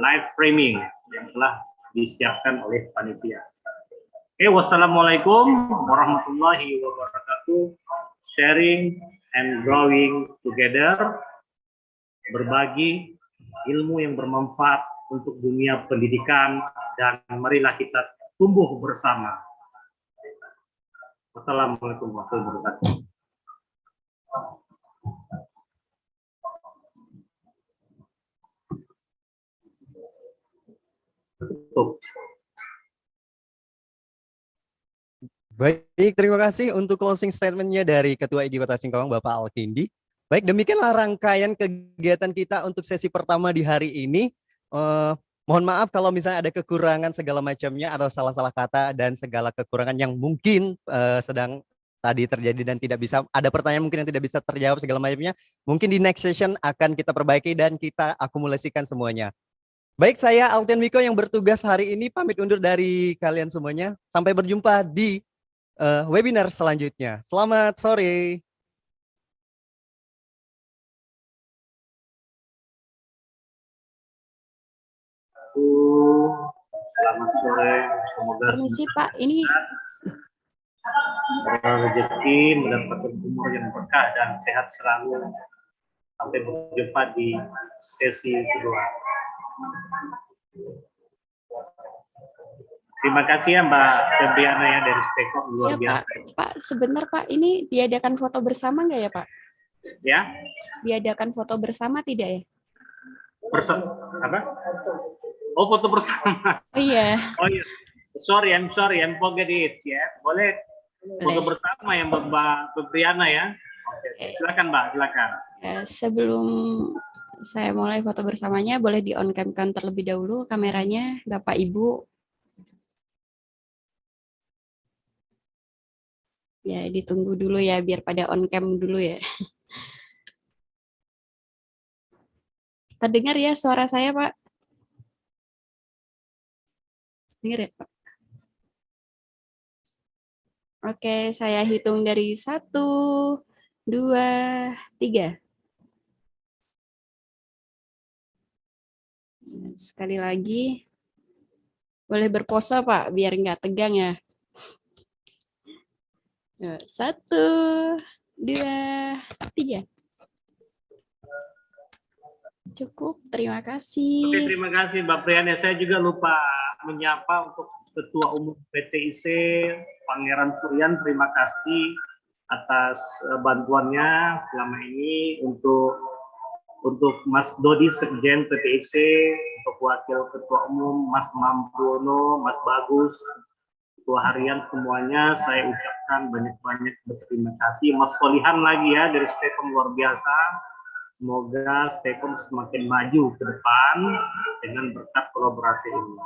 live streaming yang telah disiapkan oleh panitia. Oke, wassalamualaikum warahmatullahi wabarakatuh. Sharing and growing together. Berbagi ilmu yang bermanfaat untuk dunia pendidikan, dan marilah kita tumbuh bersama. Wassalamualaikum warahmatullahi wabarakatuh. Tutup. Baik, terima kasih untuk closing statement-nya dari Ketua IGI Kota Singkawang, Bapak Alkindi. Baik, demikianlah rangkaian kegiatan kita untuk sesi pertama di hari ini. Mohon maaf kalau misalnya ada kekurangan segala macamnya, atau salah-salah kata dan segala kekurangan yang mungkin sedang tadi terjadi dan tidak bisa, ada pertanyaan mungkin yang tidak bisa terjawab segala macamnya. Mungkin di next session akan kita perbaiki dan kita akumulasikan semuanya. Baik, saya Alten Miko yang bertugas hari ini pamit undur dari kalian semuanya. Sampai berjumpa di webinar selanjutnya. Selamat sore. Selamat sore. Semoga Permisi Pak, ini rezeki, mendapatkan umur yang berkah dan sehat selalu. Sampai berjumpa di sesi kedua. Terima kasih ya Mbak Febriana ya dari Spekom, luar ya biasa. Pak, sebentar Pak, ini diadakan foto bersama nggak ya Pak? Ya, Diadakan foto bersama tidak ya? apa? Oh, foto bersama. Oh iya. Oh iya. Sorry, I'm forget it ya. Boleh foto bersama ya Mbak Febriana ya. Oke. Silakan Mbak, silakan. Sebelum saya mulai foto bersamanya, boleh di on cam-kan terlebih dahulu kameranya, Bapak Ibu. Ya, ditunggu dulu ya, biar pada on cam dulu ya. Terdengar ya suara saya, Pak? Dengar ya, Pak? Oke, saya hitung dari 1, 2, 3. Sekali lagi. Boleh berpose, Pak, biar nggak tegang ya. 1, 2, 3. Cukup, terima kasih. Oke, terima kasih Mbak Priana. Saya juga lupa menyapa untuk Ketua Umum PTIC, Pangeran Suryan. Terima kasih atas bantuannya selama ini untuk Mas Dodi Sekjen PTIC, untuk Wakil Ketua Umum Mas Mampuno, Mas Bagus, Ketua Harian semuanya. Saya ucapkan banyak-banyak berterima kasih. Mas Solihan lagi ya dari Spekom, luar biasa. Semoga Spekom semakin maju ke depan dengan berkat kolaborasi ini.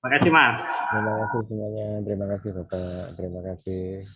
Terima kasih Mas. Terima kasih semuanya. Terima kasih Bapak. Terima kasih.